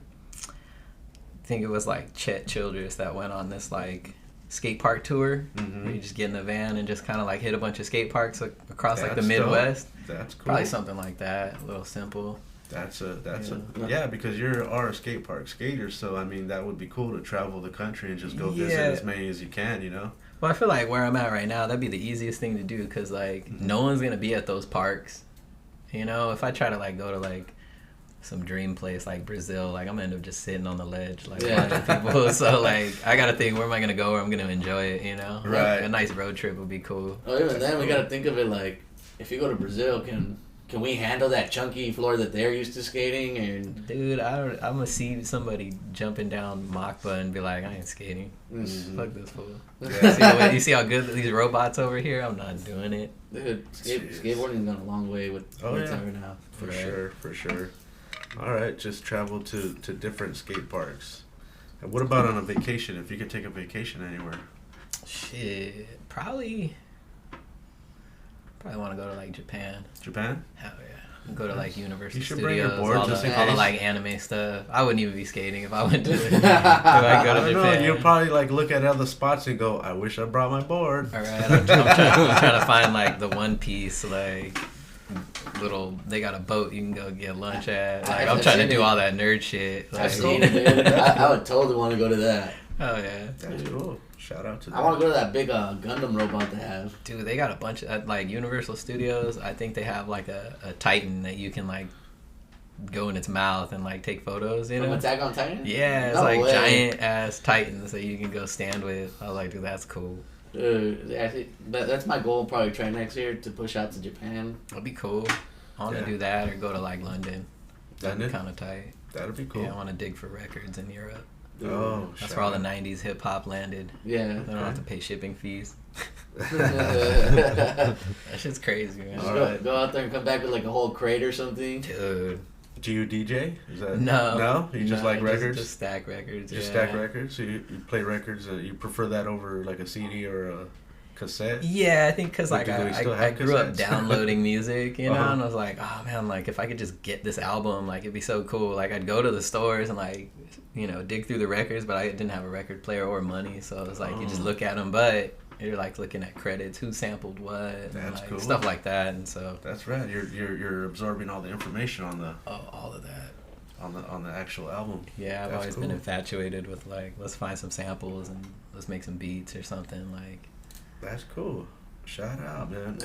think it was like Chet Childress that went on this like skate park tour. Where you just get in the van and just kind of like hit a bunch of skate parks across like the Midwest. That's cool. Probably something like that, a little simple. That's because you are a skate park skater, so I mean that would be cool to travel the country and just go visit as many as you can, you know. Well, I feel like where I'm at right now, that'd be the easiest thing to do because like no one's gonna be at those parks. You know, if I try to like go to like some dream place like Brazil, like I'm gonna end up just sitting on the ledge like watching people. So like I gotta think, where am I gonna go where I'm gonna enjoy it, you know? Right. Like, a nice road trip would be cool. Oh, even then we gotta think of it like, if you go to Brazil, can we handle that chunky floor that they're used to skating? And dude, I'm gonna see somebody jumping down Machba and be like, I ain't skating. Fuck this fool. Yeah. You see how good these robots over here? I'm not doing it. Dude, skateboarding's gone a long way with what's over now. For sure. All right, just travel to different skate parks. And what about on a vacation? If you could take a vacation anywhere? Shit, probably want to go to like Japan. Japan? Hell yeah. Go to like Universal You should Studios, bring your board all just in the case. like anime stuff. I wouldn't even be skating if I went to if I go to Japan. You'll probably like look at other spots and go, I wish I brought my board. All right, I'm trying to find like the One Piece like little. They got a boat you can go get lunch at. Like I'm trying to do all that nerd shit. Like, I've seen it, dude. I would totally want to go to that. Oh yeah, that's cool. Shout out to that. I want to go to that big Gundam robot they have. Dude, they got a bunch of like Universal Studios. I think they have like a Titan that you can like go in its mouth and like take photos. You know, From Attack on Titan. Yeah, it's No like way. giant ass Titans that you can go stand with. I was like, dude, that's cool. I think that's my goal. Probably try next year to push out to Japan. That'd be cool. I want to do that or go to like London. That'd be kind of tight. That'd be cool. Yeah, I want to dig for records in Europe. Oh, that's where all the '90s hip hop landed. Yeah, they don't have to pay shipping fees. That shit's crazy, man. Go out there and come back with like a whole crate or something, dude. Do you DJ? Is that no? You just like records? Just stack records. Just stack records. So you play records. You prefer that over like a CD or a cassette? Yeah, I think because like I grew up downloading music, you know, and I was like, oh man, like if I could just get this album, like it'd be so cool. Like I'd go to the stores and like, you know, dig through the records, but I didn't have a record player or money, so it was like you just look at them, but you're like looking at credits, who sampled what, and like, cool. Stuff like that, and so that's right. You're absorbing all the information on the all of that on the actual album. Yeah, I've always been infatuated with like let's find some samples and let's make some beats or something like. That's cool. Shout out, man.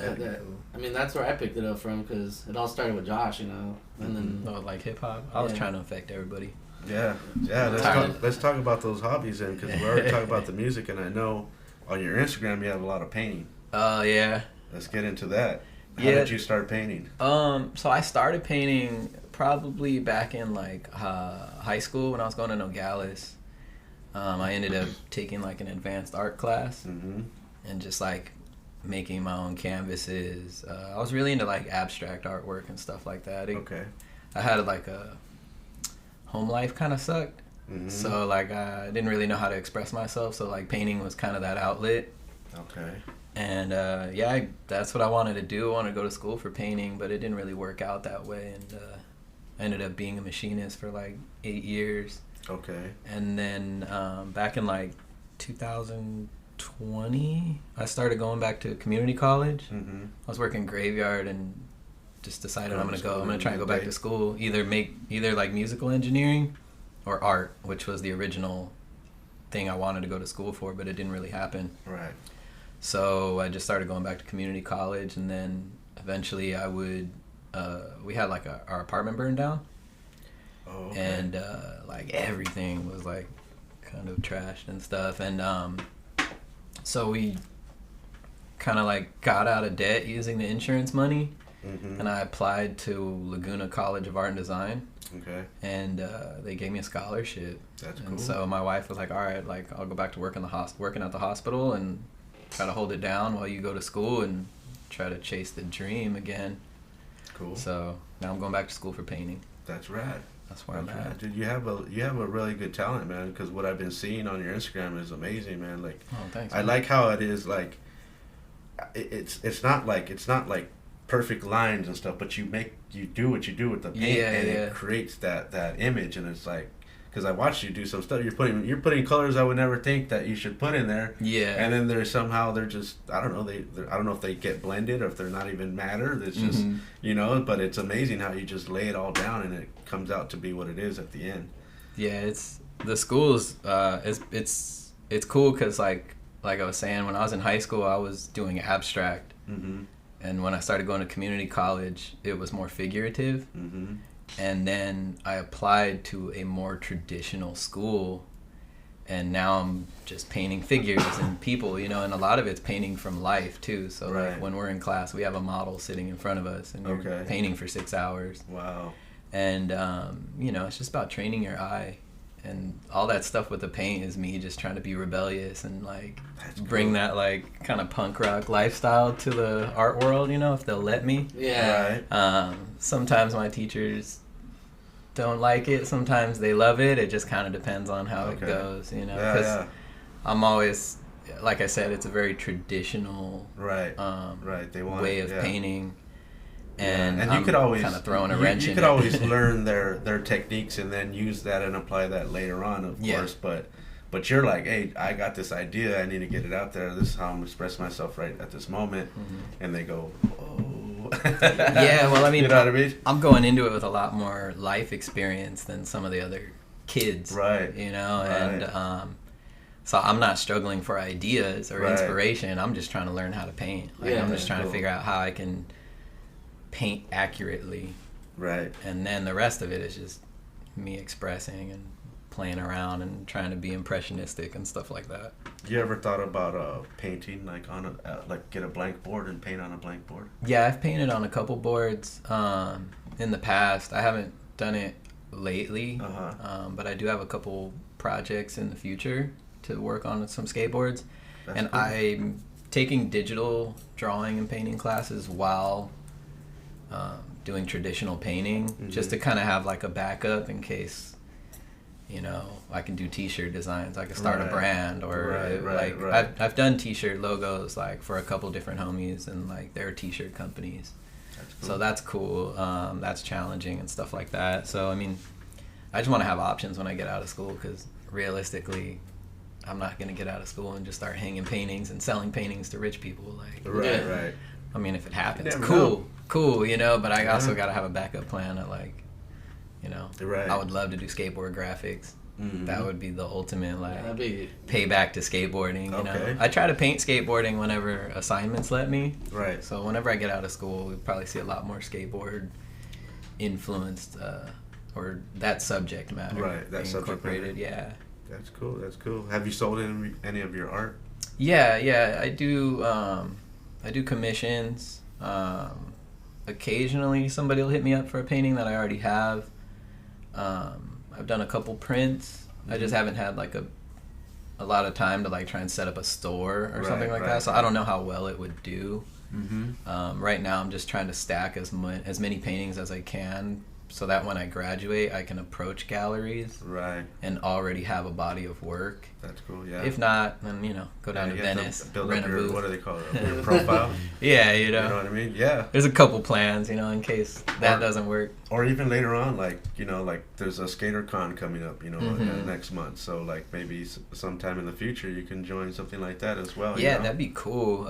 I mean, that's where I picked it up from because it all started with Josh, you know, and then like hip hop. I was trying to affect everybody. Yeah. Let's talk about those hobbies then, because we're already talking about the music, and I know on your Instagram you have a lot of painting. Oh yeah. Let's get into that. How did you start painting? So I started painting probably back in like high school when I was going to Nogales. I ended up taking like an advanced art class. Mm-hmm. And just like making my own canvases. I was really into like abstract artwork and stuff like that. I had like a home life kind of sucked. Mm-hmm. So like I didn't really know how to express myself. So like painting was kind of that outlet. Okay. And that's what I wanted to do. I wanted to go to school for painting, but it didn't really work out that way. And I ended up being a machinist for like 8 years. Okay. And then back in like 2020, I started going back to community college. Mm-hmm. I was working graveyard and just decided I'm gonna try and go back to school, either like musical engineering or art, which was the original thing I wanted to go to school for, but it didn't really happen. Right. So I just started going back to community college, and then eventually I would we had like our apartment burned down. Oh, okay. And like everything was like kind of trashed and stuff, and so we kind of like got out of debt using the insurance money. Mm-hmm. And I applied to Laguna College of Art and Design. Okay. And they gave me a scholarship. That's cool. And so my wife was like, all right, like I'll go back to working at the hospital and try to hold it down while you go to school and try to chase the dream again. Cool. So now I'm going back to school for painting. That's rad. That's where I'm at. Dude, you have a really good talent, man, because what I've been seeing on your Instagram is amazing, man. Like, thanks, I like how it is, like, it's not like perfect lines and stuff, but you do what you do with the paint, it creates that image, and it's like, because I watched you do some stuff, you're putting colors I would never think that you should put in there, and then they're just I don't know I don't know if they get blended or if they're not even matter. It's just but it's amazing how you just lay it all down and it comes out to be what it is at the end. Yeah, it's the schools. It's cool because like I was saying, when I was in high school, I was doing abstract. Mm-hmm. And when I started going to community college, it was more figurative. Mm-hmm. And then I applied to a more traditional school, and now I'm just painting figures and people, and a lot of it's painting from life too. So like when we're in class, we have a model sitting in front of us, and you're painting for 6 hours. Wow. And it's just about training your eye. And all that stuff with the paint is me just trying to be rebellious and like bring that like kind of punk rock lifestyle to the art world, if they'll let me. Yeah. Right. Sometimes my teachers don't like it. Sometimes they love it. It just kind of depends on how it goes, because I'm always, like I said, it's a very traditional way of painting. And you could always kind of throwing a wrench in it. You could always learn their techniques and then use that and apply that later on, of course. But you're like, hey, I got this idea. I need to get it out there. This is how I'm expressing myself right at this moment. Mm-hmm. And they go, oh. Yeah, well, I mean, you know what I mean? I'm going into it with a lot more life experience than some of the other kids. Right. And so I'm not struggling for ideas or inspiration. I'm just trying to learn how to paint. I'm just trying to figure out how I can paint accurately, right? And then the rest of it is just me expressing and playing around and trying to be impressionistic and stuff like that. You ever thought about painting, like on a like get a blank board and paint on a blank board? Yeah, I've painted on a couple boards in the past. I haven't done it lately, but I do have a couple projects in the future to work on some skateboards. That's and cool. I'm taking digital drawing and painting classes while doing traditional painting, just to kind of have like a backup in case, you know, I can do t-shirt designs, I can start a brand, or I've done t-shirt logos like for a couple different homies and like their t-shirt companies. That's cool. So that's cool. That's challenging and stuff like that. So I mean, I just want to have options when I get out of school, because realistically, I'm not gonna get out of school and just start hanging paintings and selling paintings to rich people. Like, Right. I mean, if it happens, You never cool, you know. But I also gotta have a backup plan of like, you know, Right. I would love to do skateboard graphics. That would be the ultimate like That'd be payback to skateboarding. You Okay. know, I try to paint skateboarding whenever assignments let me. Right. So whenever I get out of school, we'll probably see a lot more skateboard influenced or that subject matter. Right, that being subject incorporated. Yeah. That's cool. That's cool. Have you sold any of your art? Yeah. I do. I do commissions. Occasionally, somebody will hit me up for a painting that I already have. I've done a couple prints. I just haven't had like a lot of time to like try and set up a store or something like that. So I don't know how well it would do. Right now, I'm just trying to stack as many paintings as I can, so that when I graduate, I can approach galleries and already have a body of work. That's cool. Yeah. If not, then you know, go down to Venice, build rent up a your, booth. what do they call it? Your profile. Yeah, You know what I mean? Yeah. There's a couple plans, you know, in case that doesn't work. Or even later on, like, you know, like there's a skater con coming up, you know, next month. So like maybe sometime in the future you can join something like that as well. Yeah, you know? that'd be cool.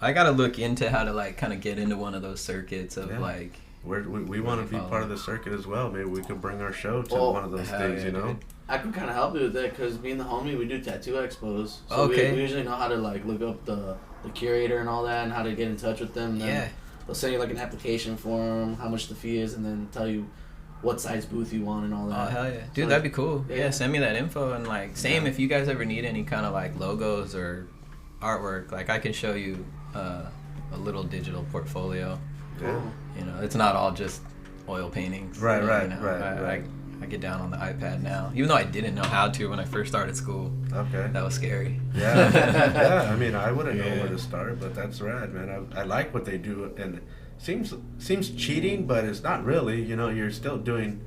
I gotta look into how to like kind of get into one of those circuits of like. We want to be part of the circuit as well. Maybe we could bring our show to one of those hell things, yeah, you know? dude. I could kind of help you with that, because me and the homie, we do tattoo expos. So Okay. we usually know how to like look up the curator and all that, and how to get in touch with them. And then they'll send you like an application form, how much the fee is, and then tell you what size booth you want and all that. Oh hell yeah, dude, So, that'd be cool. yeah. Yeah, send me that info, and like same if you guys ever need any kind of like logos or artwork, like I can show you a little digital portfolio. Yeah. You know, it's not all just oil paintings. Right, you right, know? right. I get down on the iPad now, even though I didn't know how to when I first started school. Okay. That was scary. Yeah. Yeah. I mean, I wouldn't know where to start, but that's rad, man. I like what they do, and seems cheating, but it's not really. You know, you're still doing.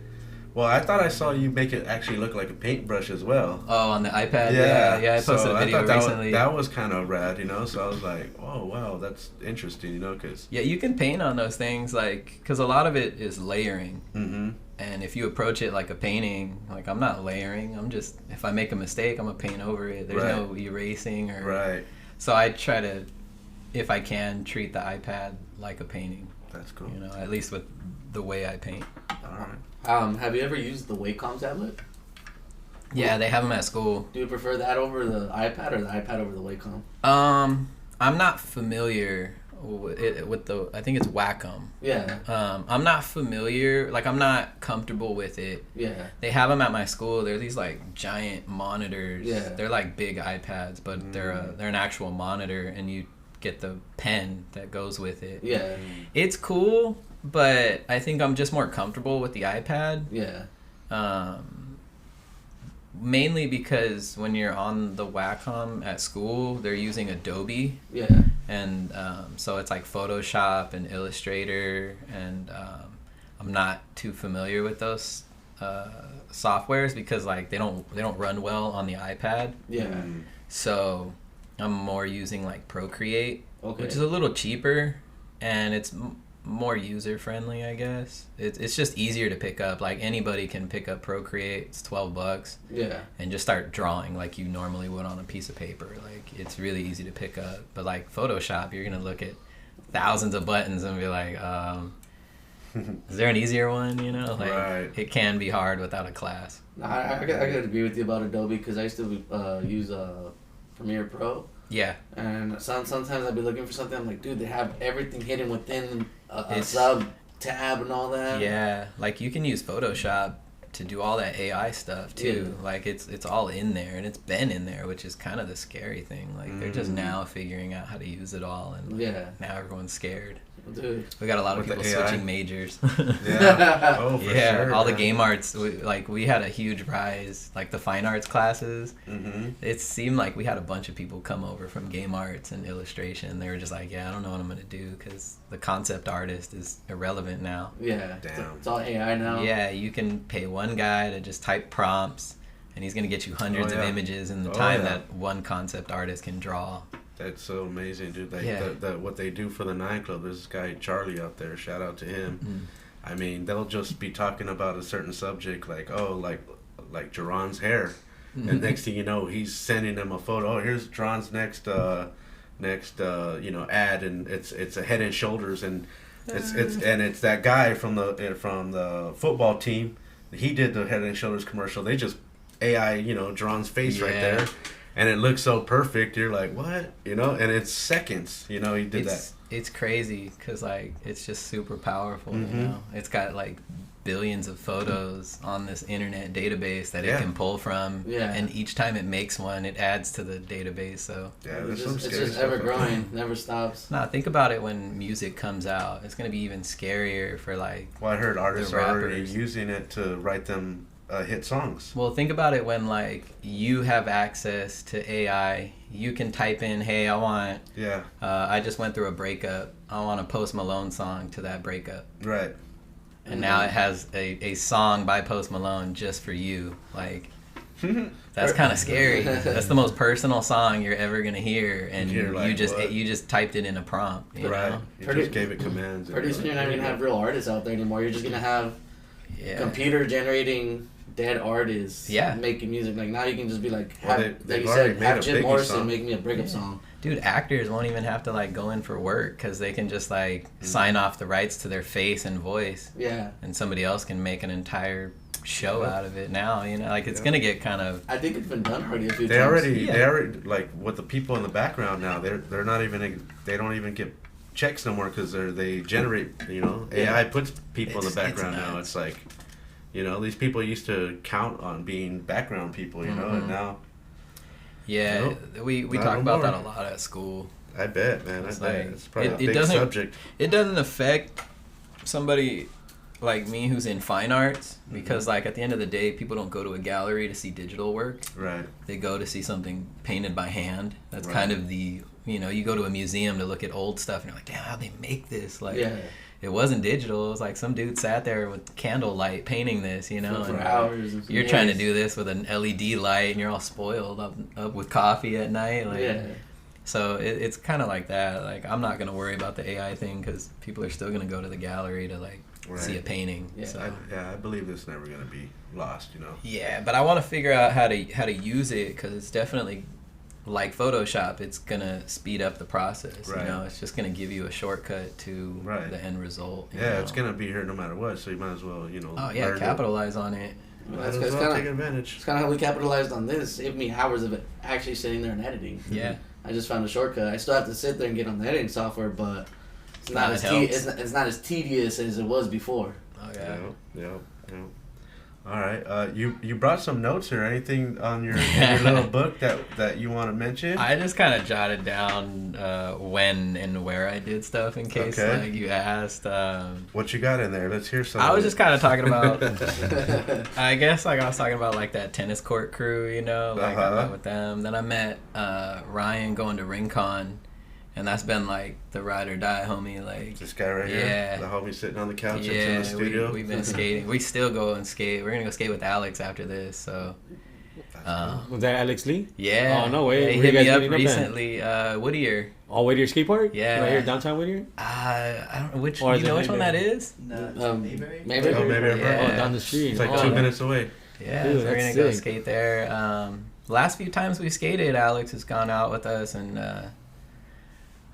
Well, I thought I saw you make it actually look like a paintbrush as well. Oh, on the iPad? Yeah. Yeah, I posted a video recently. That was kind of rad, you know? So I was like, oh, wow, that's interesting, you know? Cause, yeah, you can paint on those things, like, because a lot of it is layering. And if you approach it like a painting, like, I'm not layering. I'm just, if I make a mistake, I'm going to paint over it. There's no erasing or... Right. So I try to, if I can, treat the iPad like a painting. That's cool. You know, at least with the way I paint. All right. Have you ever used the Wacom tablet? Yeah, they have them at school. Do you prefer that over the iPad, or the iPad over the Wacom? I'm not familiar with the, I think it's Wacom. Yeah. I'm not familiar, like I'm not comfortable with it. Yeah. They have them at my school. They're these like giant monitors. Yeah. They're like big iPads, but they're an actual monitor, and you get the pen that goes with it. Yeah. It's cool, but I think I'm just more comfortable with the iPad. Yeah. Mainly because when you're on the Wacom at school, they're using Adobe. Yeah. And so it's like Photoshop and Illustrator, and I'm not too familiar with those softwares because like they don't run well on the iPad. Yeah. So I'm more using like Procreate, Okay. which is a little cheaper, and it's more user friendly, I guess. It's just easier to pick up. Like anybody can pick up Procreate. It's $12. Yeah. And just start drawing like you normally would on a piece of paper. Like it's really easy to pick up. But like Photoshop, you're gonna look at thousands of buttons and be like, is there an easier one? You know, like it can be hard without a class. I gotta agree with you about Adobe, because I used to use Premiere Pro. Yeah. And sometimes I'd be looking for something. I'm like, dude, they have everything hidden within a sub tab and all that. Yeah, like you can use Photoshop to do all that AI stuff too. Yeah. Like it's all in there, and it's been in there, which is kind of the scary thing. Like they're just now figuring out how to use it all, and now everyone's scared. Dude. We got a lot of With people the AI. switching majors. Yeah. Oh, for Yeah, sure. all the man. game arts. We had a huge rise, like the fine arts classes. Mm-hmm. It seemed like we had a bunch of people come over from game arts and illustration. They were just like, yeah, I don't know what I'm gonna do because the concept artist is irrelevant now. Yeah. Damn. It's all AI now. Yeah, you can pay one guy to just type prompts, and he's gonna get you hundreds of images in the time that one concept artist can draw. That's so amazing, dude. Like Yeah. what they do for the 9 Club. There's this guy Charlie out there. Shout out to him. Mm-hmm. I mean, they'll just be talking about a certain subject, like like Jerron's hair, and next thing you know, he's sending them a photo. Oh, here's Jerron's next ad, and it's a Head and Shoulders, and it's that guy from the football team. He did the Head and Shoulders commercial. They just AI, Jerron's face right there. And it looks so perfect. You're like, what? And it's seconds. He did that. It's crazy because, like, it's just super powerful, Mm-hmm. It's got, like, billions of photos on this internet database that it can pull from. Yeah. And each time it makes one, it adds to the database, so... Yeah, It's there's some scary just stuff ever out growing, never stops. Nah, think about it when music comes out. It's going to be even scarier for, like... Well, I heard artists the are already rappers. using it to write them hit songs. Well, think about it when, like, you have access to AI. You can type in, hey, I just went through a breakup. I want a Post Malone song to that breakup. Right. And now it has a song by Post Malone just for you. Like, that's kind of scary. That's the most personal song you're ever going to hear. And You're like, what? you just typed it in a prompt. You Right. know? You just gave it commands. Pretty soon you're not going to have real artists out there anymore. You're just going to have Yeah. computer generating dead artists making music. Like now you can just be like, they've you already said, made have a Jim Biggie Morrison song. make me a breakup song. Dude, actors won't even have to, like, go in for work because they can just, like, sign off the rights to their face and voice. Yeah. And somebody else can make an entire show out of it now, Like, it's going to get kind of... I think it's been done already a few They times. already like with the people in the background now. They're not even. They don't even get checks no more because they generate. AI puts people in the background now. It's like, these people used to count on being background people. And now. Yeah, we not talk no about more. that a lot at school. I bet, man. It's I bet like- it's probably it a big doesn't- subject. It doesn't affect somebody like me who's in fine arts because, like, at the end of the day, people don't go to a gallery to see digital work. Right. They go to see something painted by hand. That's Right. kind of the, you go to a museum to look at old stuff and you're like, damn, how'd they make this? Like, it wasn't digital. It was like some dude sat there with candlelight painting this, for and hours. And you're trying to do this with an LED light and you're all spoiled up with coffee at night. Like, so it's kind of like that. Like, I'm not going to worry about the AI thing because people are still going to go to the gallery to, like, see a painting. Yeah. So. I believe it's never gonna be lost. Yeah, but I want to figure out how to use it because it's definitely like Photoshop. It's gonna speed up the process. Right. It's just gonna give you a shortcut to the end result. you Yeah, know? it's gonna be here no matter what. So you might as well, Oh yeah, learn capitalize on it. Might That's as it's well kind take of advantage. it's kind of how we capitalized on this. Saved me hours of it actually sitting there and editing. Yeah. I just found a shortcut. I still have to sit there and get on the editing software, but it's not It as helps. it's not as tedious as it was before. Oh yeah. Yeah. All right. You brought some notes or anything on your little book that you want to mention? I just kind of jotted down when and where I did stuff in case like you asked. What you got in there? Let's hear some. I was just kind of talking about. I guess like I was talking about like that tennis court crew, like I met with them. Then I met Ryan going to RingCon, and that's been like the ride or die homie. Like this guy right here, the homie sitting on the couch in the studio. We've been skating. We still go and skate. We're gonna go skate with Alex after this. So. Was that Alex Lee? Yeah. Oh no way! Yeah, he Where hit you guys me up meeting recently. Whittier. Oh, Whittier Skate Park? Yeah. Right here downtown Whittier? I don't know which. Or You is it know which one that Mayberry? is? Maybe. Maybe. Yeah. Oh, down the street. It's like oh, 2 minutes away. Yeah, Dude, so we're gonna that's go sick. skate there. Last few times we skated, Alex has gone out with us, and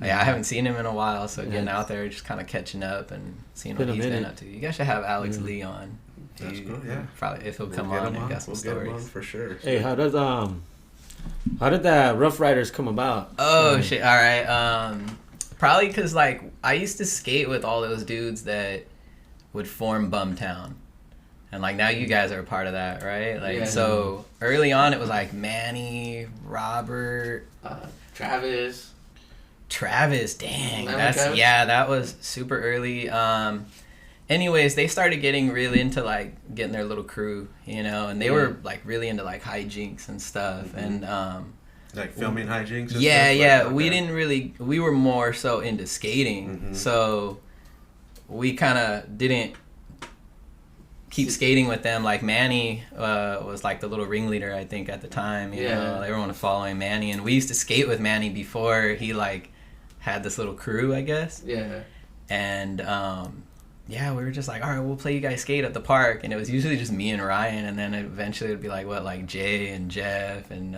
yeah, I haven't seen him in a while. So getting out there, just kind of catching up and seeing what Been a he's been minute. up to. You guys should have Alex Lee on. That's cool. Yeah. Probably if he'll come We'll get on him and got some We'll get him on stories. for sure. Hey, how did the Rough Riders come about? Oh shit! All right. Probably because like I used to skate with all those dudes that would form Bumtown, And like now you guys are a part of that, right? Like so early on it was like Manny, Robert, Travis, dang. Remember That's Travis? that was super early. Anyways, they started getting really into like getting their little crew, you know, and they were like really into like hijinks and stuff and like filming hijinks and yeah, stuff? yeah. Like, We didn't really we were more so into skating. So we kind of didn't keep skating with them. Like Manny was like the little ringleader, I think, at the time. You know, everyone was following Manny, and we used to skate with Manny before he like had this little crew, I guess. Yeah. And yeah, we were just like, all right, we'll play you guys skate at the park, and it was usually just me and Ryan, and then eventually it'd be like like Jay and Jeff and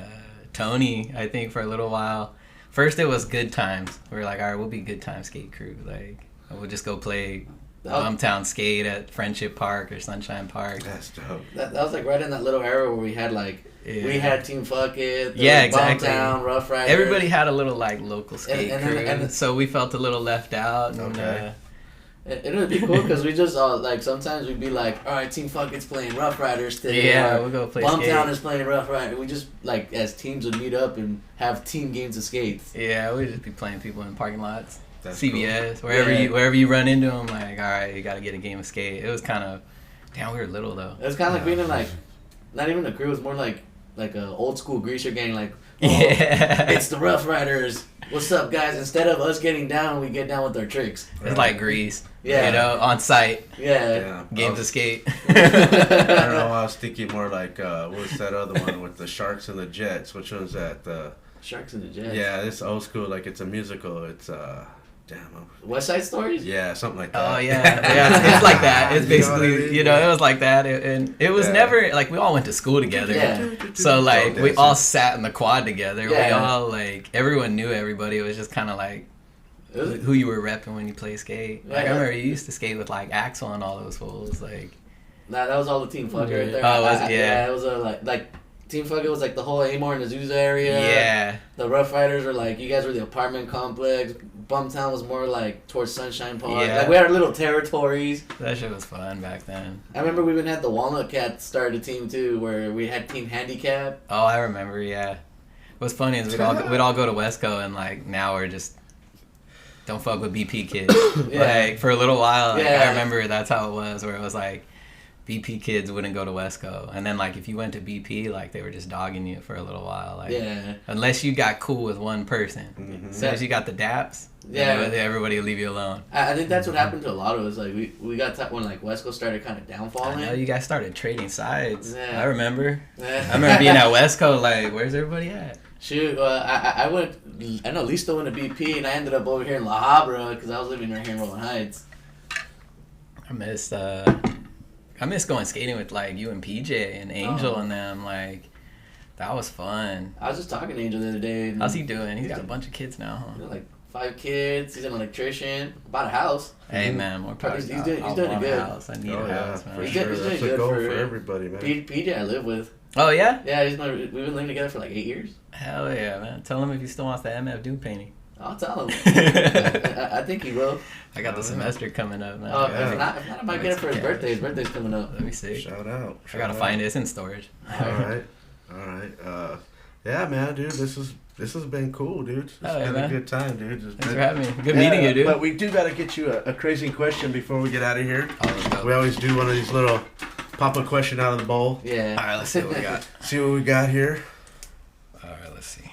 Tony, I think, for a little while. First it was good times. We were like, all right, we'll be good time skate crew. Like we'll just go play Bumtown skate at Friendship Park or Sunshine Park. That's dope. That was like right in that little era where we had like we had Team Fuck It, exactly. Bumtown, Rough Riders. Everybody had a little like local skate crew, and so we felt a little left out. And, it would be cool because we just like sometimes we'd be like, all right, Team Fuck It's playing Rough Riders today. Yeah, we'll go play Bumtown skate. Is playing Rough Riders. We just like as teams would meet up and have team games of skates. Yeah, we'd just be playing people in parking lots. That's CVS, cool. wherever you run into them, like, all right, you got to get a game of skate. It was kind of, damn, we were little though. It was kind of like being in like, not even a crew. It was more like a old school greaser gang. Like, it's the Rough Riders. What's up, guys? Instead of us getting down, we get down with our tricks. It's like Grease. Yeah. You know, on site. Yeah. Games of skate. I don't know. I was thinking more like what's that other one with the Sharks and the Jets? Which one's that? Sharks and the Jets. Yeah, it's old school. Like it's a musical. It's West Side Stories. Yeah, something like that. Oh yeah, it's like that. It's basically, You know what I mean? it was like that, and it was never like we all went to school together. Yeah. So like we all sat in the quad together. Yeah. We all like everyone knew everybody. It was just kind of like who you were repping when you play skate. Like I remember you used to skate with like Axel and all those fools. Like Nah, that was all the Team Fuck It right there. Oh, was it? Yeah, it was like Team Fuck It was like the whole Amor and Azusa area. Yeah. The Rough Riders were like, you guys were the apartment complex. Bumtown was more like towards Sunshine Park. Yeah. Like we had our little territories. That shit was fun back then. I remember we even had the Walnut Cats start a team too, where we had Team Handicap. Oh, I remember. Yeah. What's funny is we'd all go to Westco, and like now we're just don't fuck with BP kids. Like for a little while, like, I remember that's how it was, where it was like BP kids wouldn't go to Westco, and then like if you went to BP, like they were just dogging you for a little while, like unless you got cool with one person. As soon as you got the daps, everybody will leave you alone. I think that's what happened to a lot of us. Like we got when like Westco started kind of downfalling. I know you guys started trading sides. Yeah. I remember. I remember being at Westco, like where's everybody at? Shoot, I went. I know Listo went to BP, and I ended up over here in La Habra because I was living right here in Rolling Heights. I miss going skating with like you and PJ and Angel and them. Like that was fun. I was just talking to Angel the other day. How's he doing? He's got a bunch of kids now, huh? He's got like 5 kids. He's an electrician. Bought a house. Hey man, more power. He's doing good. House. I need a house, man. For He's sure. doing That's good a goal for for everybody, man. PJ I live with. Oh yeah? Yeah, we've been living together for like 8 years. Hell yeah, man. Tell him if he still wants the MF Doom painting. I'll tell him. I think he will. I got the semester coming up, man. If not, I might get it for his birthday. His birthday's coming up. Let me see. Shout out. I gotta find it. It's in storage. All right. Yeah, man, dude, this has been cool, dude. It's been a good time, dude. Thanks for having me. Good meeting you, dude. But we do gotta get you a crazy question before we get out of here. Oh, we always do one of these little pop a question out of the bowl. Yeah. All right, let's see what we got. See what we got here. All right, let's see.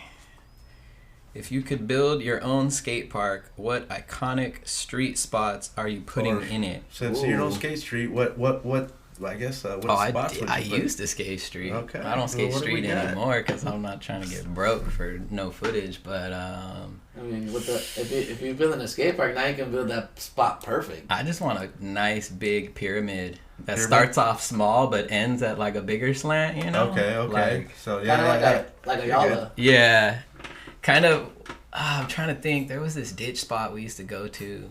If you could build your own skate park, what iconic street spots are you putting in it? Since you don't skate street, what I guess what spots would you I put? used to skate street. Okay. I don't skate Well, what do street we got? anymore because I'm not trying to get broke for no footage. But I mean, if you're building a skate park, now you can build that spot perfect. I just want a nice big pyramid that starts off small but ends at like a bigger slant. You know? Okay. Like, So Kind of like a Yala. yeah, kind of. I'm trying to think. There was this ditch spot we used to go to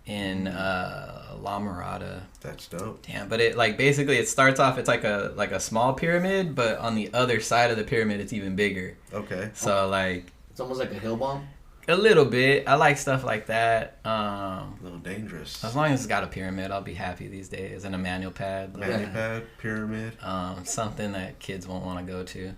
in La Mirada. That's dope. Damn, but it like basically it starts off. It's like a small pyramid, but on the other side of the pyramid, it's even bigger. Okay. So like It's almost like a hill bomb. A little bit. I like stuff like that. A little dangerous. As long as it's got a pyramid, I'll be happy these days. And a manual pad. Manual pad, pyramid. Something that kids won't want to go to.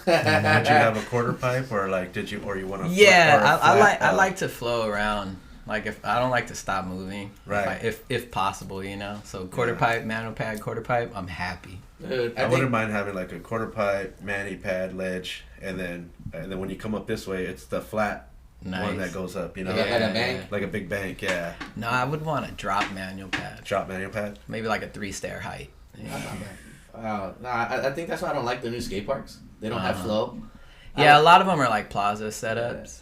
Did you have a quarter pipe, or like you want to? Yeah, I like to flow around. Like if I don't like to stop moving, right? If possible, you know. So quarter pipe, manual pad, quarter pipe, I'm happy. Dude, I wouldn't mind having like a quarter pipe, mani pad, ledge, and then when you come up this way, it's the flat one that goes up. You know, like a bank, like a big bank. Yeah. No, I would want a drop manual pad. Drop manual pad. Maybe like a 3-stair height. Yeah. I think that's why I don't like the new skate parks. They don't have flow. Yeah, a lot of them are like plaza setups.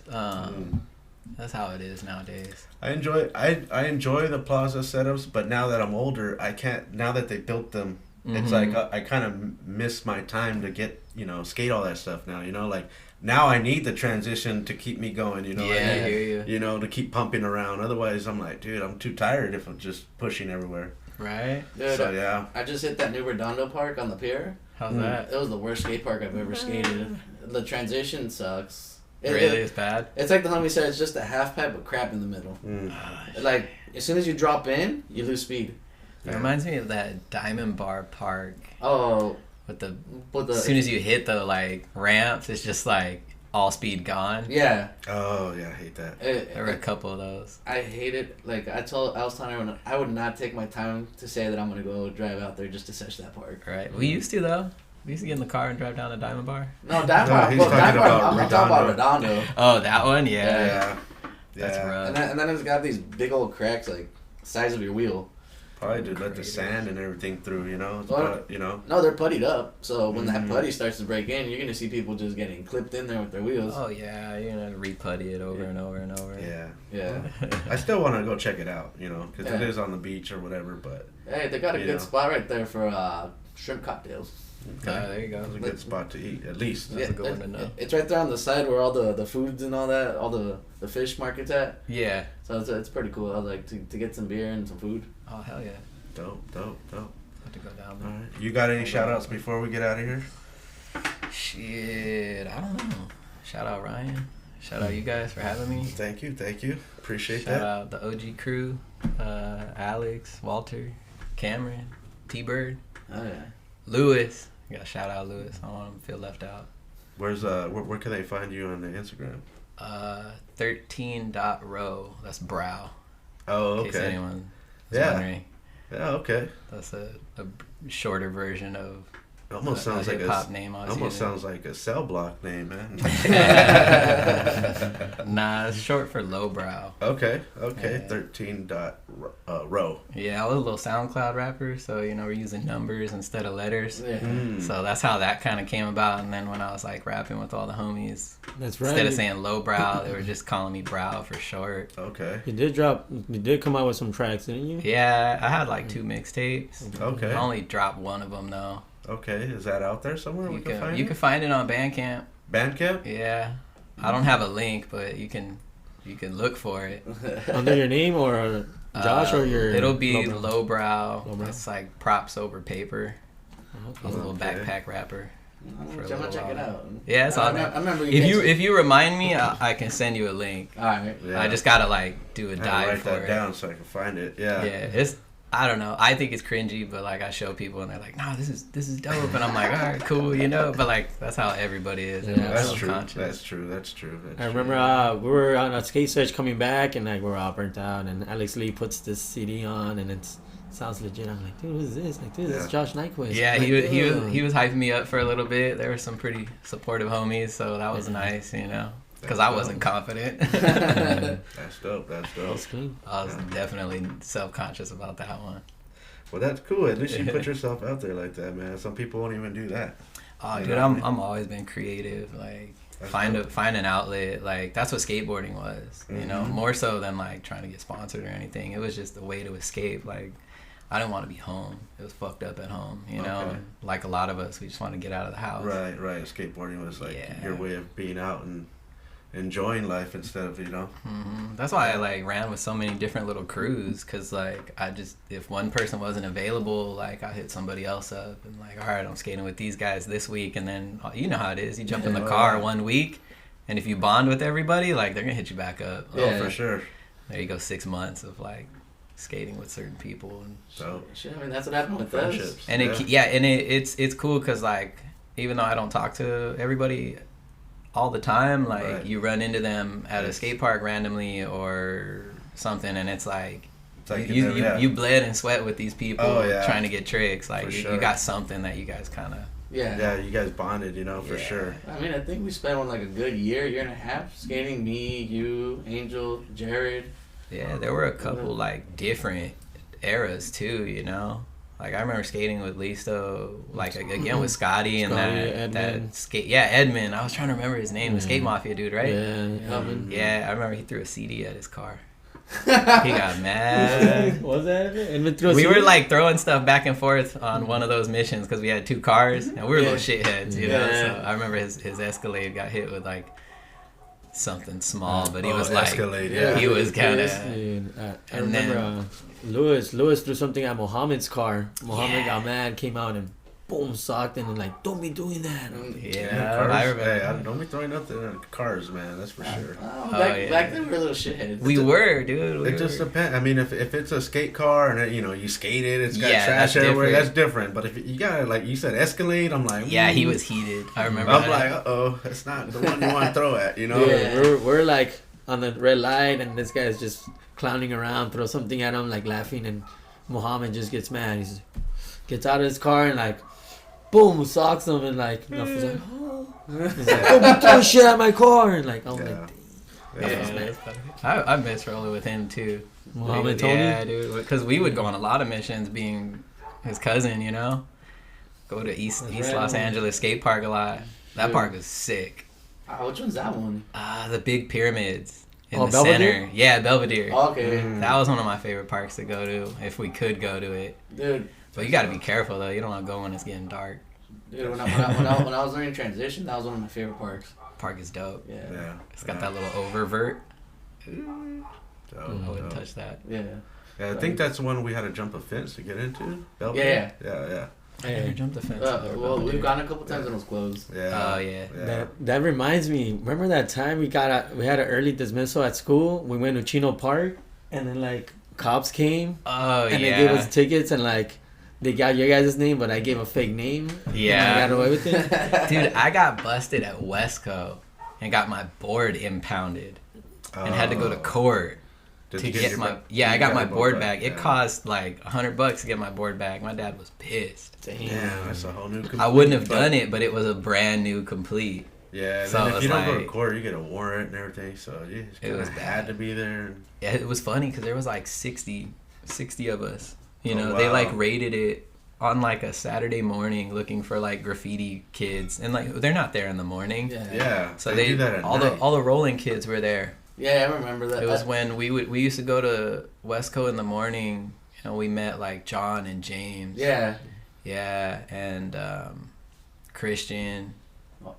That's how it is nowadays. I enjoy the plaza setups, but now that I'm older, I can't. Now that they built them, it's like I kind of miss my time to get skate all that stuff now. Like now I need the transition to keep me going. Yeah, I hear you. To keep pumping around. Otherwise, I'm like, dude, I'm too tired if I'm just pushing everywhere. Right. Dude, so yeah. I just hit that new Redondo park on the pier. How's that? It was the worst skate park I've ever skated. The transition sucks. It's bad? It's like the homie said, it's just a half pipe with crap in the middle. Like, as soon as you drop in, you lose speed. It reminds me of that Diamond Bar Park. Oh. As soon as you hit the, like, ramps, it's just, like, all speed gone. Yeah. Oh, yeah, I hate that. There were a couple of those. I hate it. Like, I was telling everyone, I would not take my time to say that I'm going to go drive out there just to search that park. Right. We used to, though. We used to get in the car and drive down to Diamond Bar. No, Diamond Bar. I'm talking about Redondo. Oh, that one? Yeah. That's rough. And then it's got these big old cracks, like, size of your wheel. Probably to let the sand and everything through, No, they're puttied up. So when that putty starts to break in, you're going to see people just getting clipped in there with their wheels. Oh, yeah. You're going to re-putty it over and over and over. Yeah. I still want to go check it out, because it is on the beach or whatever, but... Hey, they got a good spot right there for shrimp cocktails. Okay. There you go. That's a good spot to eat, at least. That's a good one to know. It's right there on the side where all the foods and all that, all the fish markets at. Yeah. So it's pretty cool. I like to get some beer and some food. Oh, hell yeah. Dope. Have to go down there. All right. You got any shout-outs before we get out of here? Shit, I don't know. Shout out Ryan. Shout out you guys for having me. Thank you. Appreciate that. Shout out the OG crew, Alex, Walter, Cameron, T-Bird. Oh, yeah. Lewis. You gotta shout out Lewis. I don't want him to feel left out. Where's where can they find you on the Instagram? 13.row. That's brow. Oh, okay. In case anyone is wondering. Yeah, okay. That's a shorter version of almost sounds like hip-hop name. Sounds like a cell block name, man. Nah, it's short for lowbrow. Okay. Yeah. 13.row. Yeah, I was a little SoundCloud rapper, so we're using numbers instead of letters. Yeah. So that's how that kind of came about. And then when I was like rapping with all the homies, that's right. Instead of saying lowbrow, they were just calling me brow for short. Okay. You did come out with some tracks, didn't you? Yeah, I had like 2 mixtapes. Okay. I only dropped one of them though. Okay, is that out there somewhere? You can find it on Bandcamp. Bandcamp? Yeah, I don't have a link, but you can look for it. Under your name or Josh or your? It'll be lowbrow. It's like props over paper. Okay. A little backpack rapper. I'm gonna check it out. Yeah, it's on there. I remember if you remind me, I can send you a link. All right. Yeah. I just gotta like do a dive for it. Write that down so I can find it. Yeah. Yeah, I don't know. I think it's cringy, but like I show people and they're like, "No, this is dope," and I'm like, "All right, cool," But like that's how everybody is. Yeah, that's true. I remember we were on a skate search coming back, and like we were all burnt out, and Alex Lee puts this CD on, and it sounds legit. I'm like, dude, who's this? Like, dude, this is Josh Nyquist. Yeah, like, he was hyping me up for a little bit. There were some pretty supportive homies, so that was nice, because I wasn't confident. That's dope. That's clean. I was definitely self-conscious about that one. Well, that's cool. At least you put yourself out there like that, man. Some people won't even do that. Oh, dude, I'm always been creative. Like, find an outlet. Like, that's what skateboarding was. More so than like trying to get sponsored or anything. It was just a way to escape. Like, I didn't want to be home. It was fucked up at home. Okay. Like a lot of us, we just want to get out of the house. Right. Skateboarding was like your way of being out and enjoying life instead of That's why I like ran with so many different little crews, because like if one person wasn't available, like I hit somebody else up and like, all right, I'm skating with these guys this week, and then you know how it is, you jump in the car one week And if you bond with everybody, like they're gonna hit you back up. Oh, for sure. There you go, 6 months of like skating with certain people and so. Shit, I mean that's what happened with us. And it's cool because like even though I don't talk to everybody all the time, like you run into them at a skate park randomly or something, and it's like you bled and sweat with these people trying to get tricks. Like you got something that you guys kind of you guys bonded, you know, for sure. I mean, I think we spent like a good year and a half skating. Me, you, Angel, Jared. Yeah, there were a couple like different eras too, you know. Like I remember skating with Listo, like again with Scotty and that skate. Yeah, Edmund. I was trying to remember his name, the Skate Mafia dude, right? Yeah, I remember he threw a CD at his car. He got mad. What was that? Edmund threw a we CD? were like throwing stuff back and forth on one of those missions because we had 2 cars and we were little shitheads, you know. So I remember his Escalade got hit with like something small, but he was like, Escalade, he was kind of. I remember Lewis threw something at Mohammed's car. Mohammed got mad, came out and boom, socked him and like, don't be doing that. I remember. Hey, don't be throwing nothing at cars, man. That's for sure. Back then we were little shitheads. We were, dude. It just depends. I mean, if it's a skate car and you skate it, it's got trash everywhere. That's different. But if you got like you said, Escalade, I'm like, he was heated. I remember. I'm like, that's not the one you want to throw at, you know. Yeah, we're like on the red light, and this guy's just clowning around, throw something at him, like laughing, and Muhammad just gets mad. He gets out of his car and like, boom, socks him, and like, Nuff's like, oh. He's like, don't be throwing shit at my car, and like, oh my. I miss rolling with him too. Muhammad Tony? Yeah, dude. Because we would go on a lot of missions being his cousin, you know? Go to East Los Angeles skate park a lot. That park was sick. Which one's that one? The big pyramids in the Belvedere? center. Yeah, Belvedere. Okay. That was one of my favorite parks to go to if we could go to it. Dude. But you got to be careful though. You don't want to go when it's getting dark. Dude, when I was learning transition, that was one of my favorite parks. Park is dope. Yeah. It's got that little oververt. Dope, I wouldn't touch that. Yeah. Yeah, I think that's one we had to jump a fence to get into. Belvedere? Yeah. I never jumped the fence. Well, we've gone a couple times and it was closed. Yeah. Oh yeah. That reminds me. Remember that time we had an early dismissal at school? We went to Chino Park, and then like cops came. Oh and they gave us tickets, and like they got your guys' name, but I gave a fake name. Yeah. And I got away with it. Dude, I got busted at West Co and got my board impounded and had to go to court. To get my I got my board back. It cost like $100 to get my board back. My dad was pissed. Damn, that's a whole new complete. I wouldn't have done it, but it was a brand new complete. Yeah, so if you don't go to court, you get a warrant and everything. So you just had to be there. Yeah, it was funny because there was like 60 of us. You know, they like raided it on like a Saturday morning looking for like graffiti kids, and like they're not there in the morning. Yeah. So they do that at night. all the rolling kids were there. Yeah, I remember that. It was when we used to go to West Co in the morning, and we met like John and James. Yeah. Yeah, and Christian.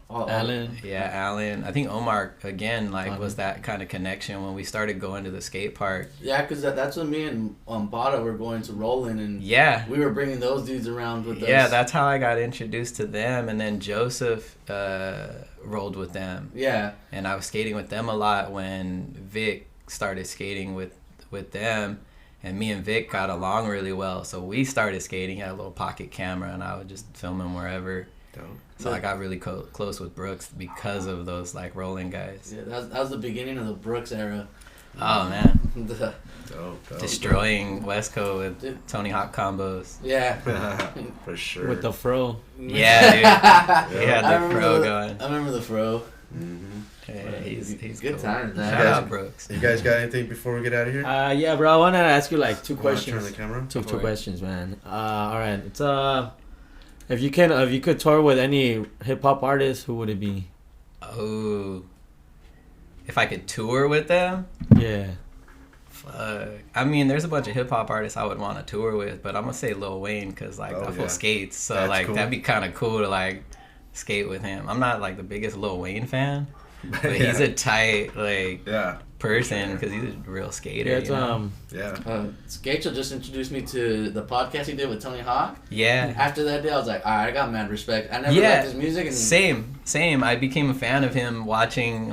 Alan. Yeah, Alan. I think Omar again was that kind of connection when we started going to the skate park. Yeah, because that's when me and Bada were going to Roland, and we were bringing those dudes around with us. Yeah, that's how I got introduced to them, and then Joseph rolled with them. Yeah. And I was skating with them a lot when Vic started skating with them, and me and Vic got along really well, so we started skating. He had a little pocket camera, and I would just film him wherever. Dope. So I got really close with Brooks because of those like rolling guys. Yeah, that was the beginning of the Brooks era. Oh man. Dope. Destroying West Co with Tony Hawk combos. Yeah. For sure. With the fro. Yeah, dude. He had the fro going. I remember the fro. Mm-hmm. Yeah, he's good cool. times, man. Shout out Brooks. You guys got anything before we get out of here? Yeah, bro. I wanted to ask you like 2 questions. Turn the camera. Two questions, man. All right. It's if you could tour with any hip hop artist, who would it be? Oh, if I could tour with them? Yeah. Fuck. I mean, there's a bunch of hip hop artists I would want to tour with, but I'm gonna say Lil Wayne because like that fool skates, so that's like cool. That'd be kind of cool to like skate with him. I'm not like the biggest Lil Wayne fan, But he's a tight yeah. person because he's a real skater. Yeah, it's, Yeah. Sk8 just introduced me to the podcast he did with Tony Hawk. Yeah. After that day, I was like, all right, I got mad respect. I never liked his music. And Same. I became a fan of him watching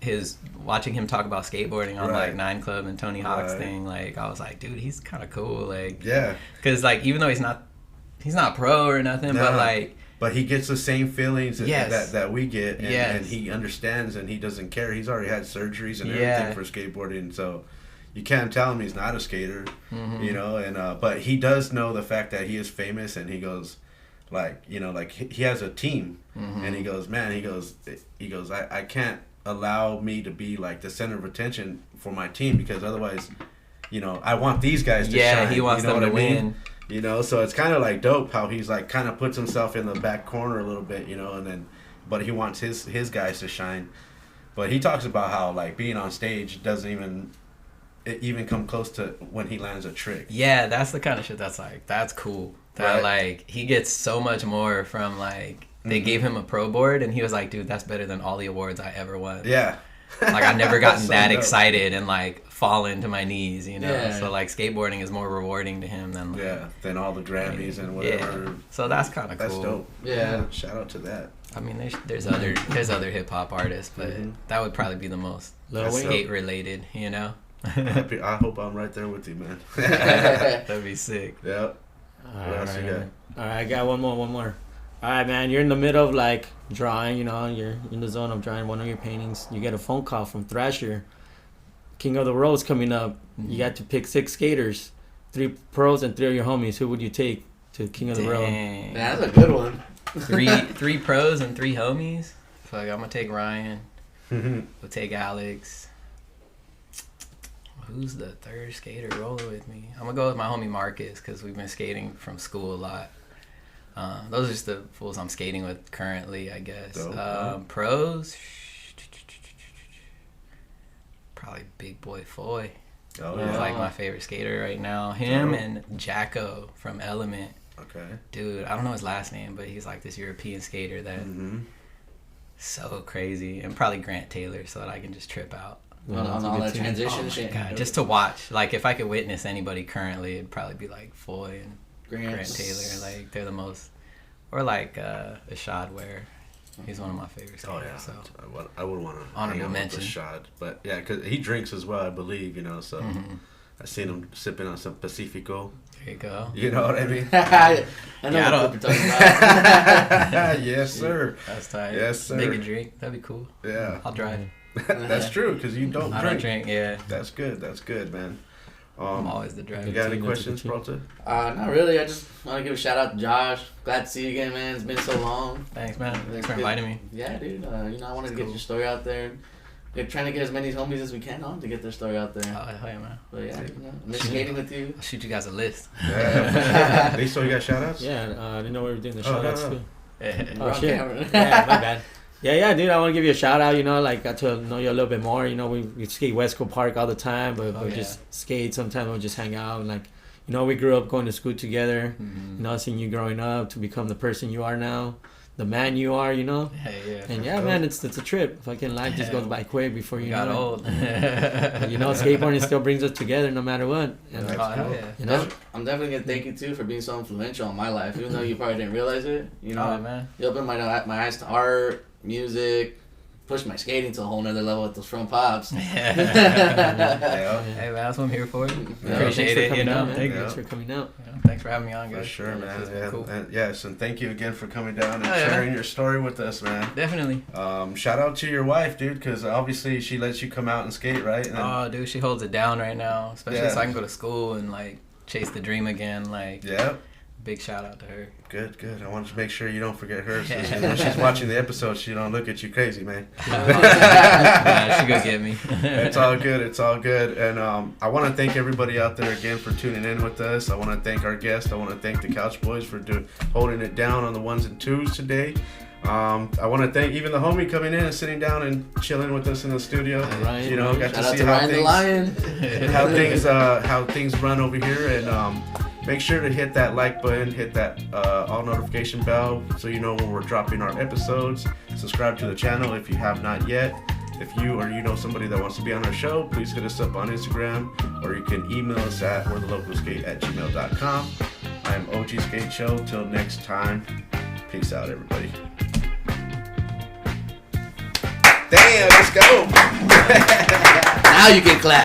him talk about skateboarding on like 9 Club and Tony Hawk's thing. Like, I was like, dude, he's kind of cool. Like, yeah. Because like even though he's not pro or nothing, but like. But he gets the same feelings that we get, and, yes. and he understands, and he doesn't care. He's already had surgeries and everything for skateboarding, so you can't tell him he's not a skater, you know. And but he does know the fact that he is famous, and he goes, like, you know, like he has a team, and he goes, man, he goes, I can't allow me to be like the center of attention for my team because otherwise, you know, I want these guys to shine. Yeah, he wants them to win. You know, so it's kind of like dope how he's like kind of puts himself in the back corner a little bit, you know, and then, but he wants his guys to shine. But he talks about how like being on stage doesn't even come close to when he lands a trick. Yeah, that's the kind of shit that's like, that's cool. That like he gets so much more from like they gave him a pro board and he was like, dude, that's better than all the awards I ever won. Yeah. Like I've never gotten So that dope. excited and like fallen to my knees, you know. Yeah. So like skateboarding is more rewarding to him than like, than all the Grammys and whatever. Yeah. So that's kind of That's cool. dope. Yeah. Shout out to that. I mean, there's other hip hop artists, but that would probably be the most Lil Wayne. skate related, you know. I hope I'm right there with you, man. That'd be sick. Yep. What else you got? All right, I got one more. All right, man, you're in the middle of like drawing, you know, you're in the zone of drawing one of your paintings. You get a phone call from Thrasher. King of the Road's coming up. You got to pick 6 skaters, 3 pros and 3 of your homies. Who would you take to King of the Road? Dang. Yeah, that's a good one. three pros and 3 homies. Fuck, I'm gonna take Ryan. We'll take Alex. Who's the 3rd skater rolling with me? I'm gonna go with my homie Marcus because we've been skating from school a lot. Those are just the fools I'm skating with currently, I guess. Pros, probably Big Boy Foy. Oh, He's yeah. like my favorite skater right now. Him and Jacko from Element. Okay. Dude, I don't know his last name, but he's like this European skater that so crazy. And probably Grant Taylor so that I can just trip out. On all that transition shit. God, just to watch. Like, if I could witness anybody currently, it'd probably be like Foy and Grant Taylor. Like, they're the most. Or like Ashad Ware. He's one of my favorite skaters. Oh yeah. So. I would want to Honorable mention. Ashad, but yeah, because he drinks as well, I believe. You know, so I seen him sipping on some Pacifico. There you go. You know what I mean? I know Yeah, what you're talking about. Yes, sir. That's tight. Yes, sir. Make a drink. That'd be cool. Yeah. I'll drive. That's true, because you don't I drink. don't drink, yeah. That's good, man. I'm always the You driver. got any questions, Peralta? Not really. I just want to give a shout out to Josh. Glad to see you again, man. It's been so long. Thanks, man. Thanks for inviting me. Yeah, dude. You know, I wanted to get your story out there. We're trying to get as many homies as we can on to get their story out there. Oh, hell yeah, man. But yeah, you know, miss skating with you. I'll shoot you guys a list. Yeah. At least so you got shout outs? Yeah, I didn't know we were doing the shout outs too. We're on shit. camera. Yeah, my bad. Yeah, dude, I want to give you a shout out, you know, like, got to know you a little bit more, you know, we skate West Coast Park all the time, but we just skate, sometimes we'll just hang out, and like, you know, we grew up going to school together, you know, seeing you growing up to become the person you are now, the man you are, you know, and yeah, man, it's a trip, fucking life just goes by quick before you got know old. But, you know, skateboarding still brings us together no matter what, and you know, I'm definitely gonna thank you too for being so influential in my life, even though you probably didn't realize it. You know, man. You opened my eyes to art, music, pushed my skating to a whole nother level with those front pops. Yeah. Hey, man, that's what I'm here for. Yeah. Appreciate it, you know. Thanks for coming out. Thanks for having me on, guys. For sure, man. It's been cool. And yes, and thank you again for coming down and sharing your story with us, man. Definitely. Shout out to your wife, dude, because obviously she lets you come out and skate, right? And Oh, dude, she holds it down right now, especially Yeah. so I can go to school and like chase the dream again. Like, yeah. big shout out to her. Good. I wanted to make sure you don't forget her. So when she's watching the episode, she don't look at you crazy, man. Nah, she gonna get me. It's all good. And I want to thank everybody out there again for tuning in with us. I want to thank our guest. I want to thank the Couch Boys for holding it down on the ones and twos today. I want to thank even the homie coming in and sitting down and chilling with us in the studio. Ryan, you know, got Shout to out see to Ryan the Lion. how things run over here. And Make sure to hit that like button, hit that all notification bell so you know when we're dropping our episodes. Subscribe to the channel if you have not yet. If you or you know somebody that wants to be on our show, please hit us up on Instagram, or you can email us at we'rethelocalsk8@gmail.com. I'm OG Skate Show. Till next time, peace out, everybody. Damn, let's go. Now you can clap.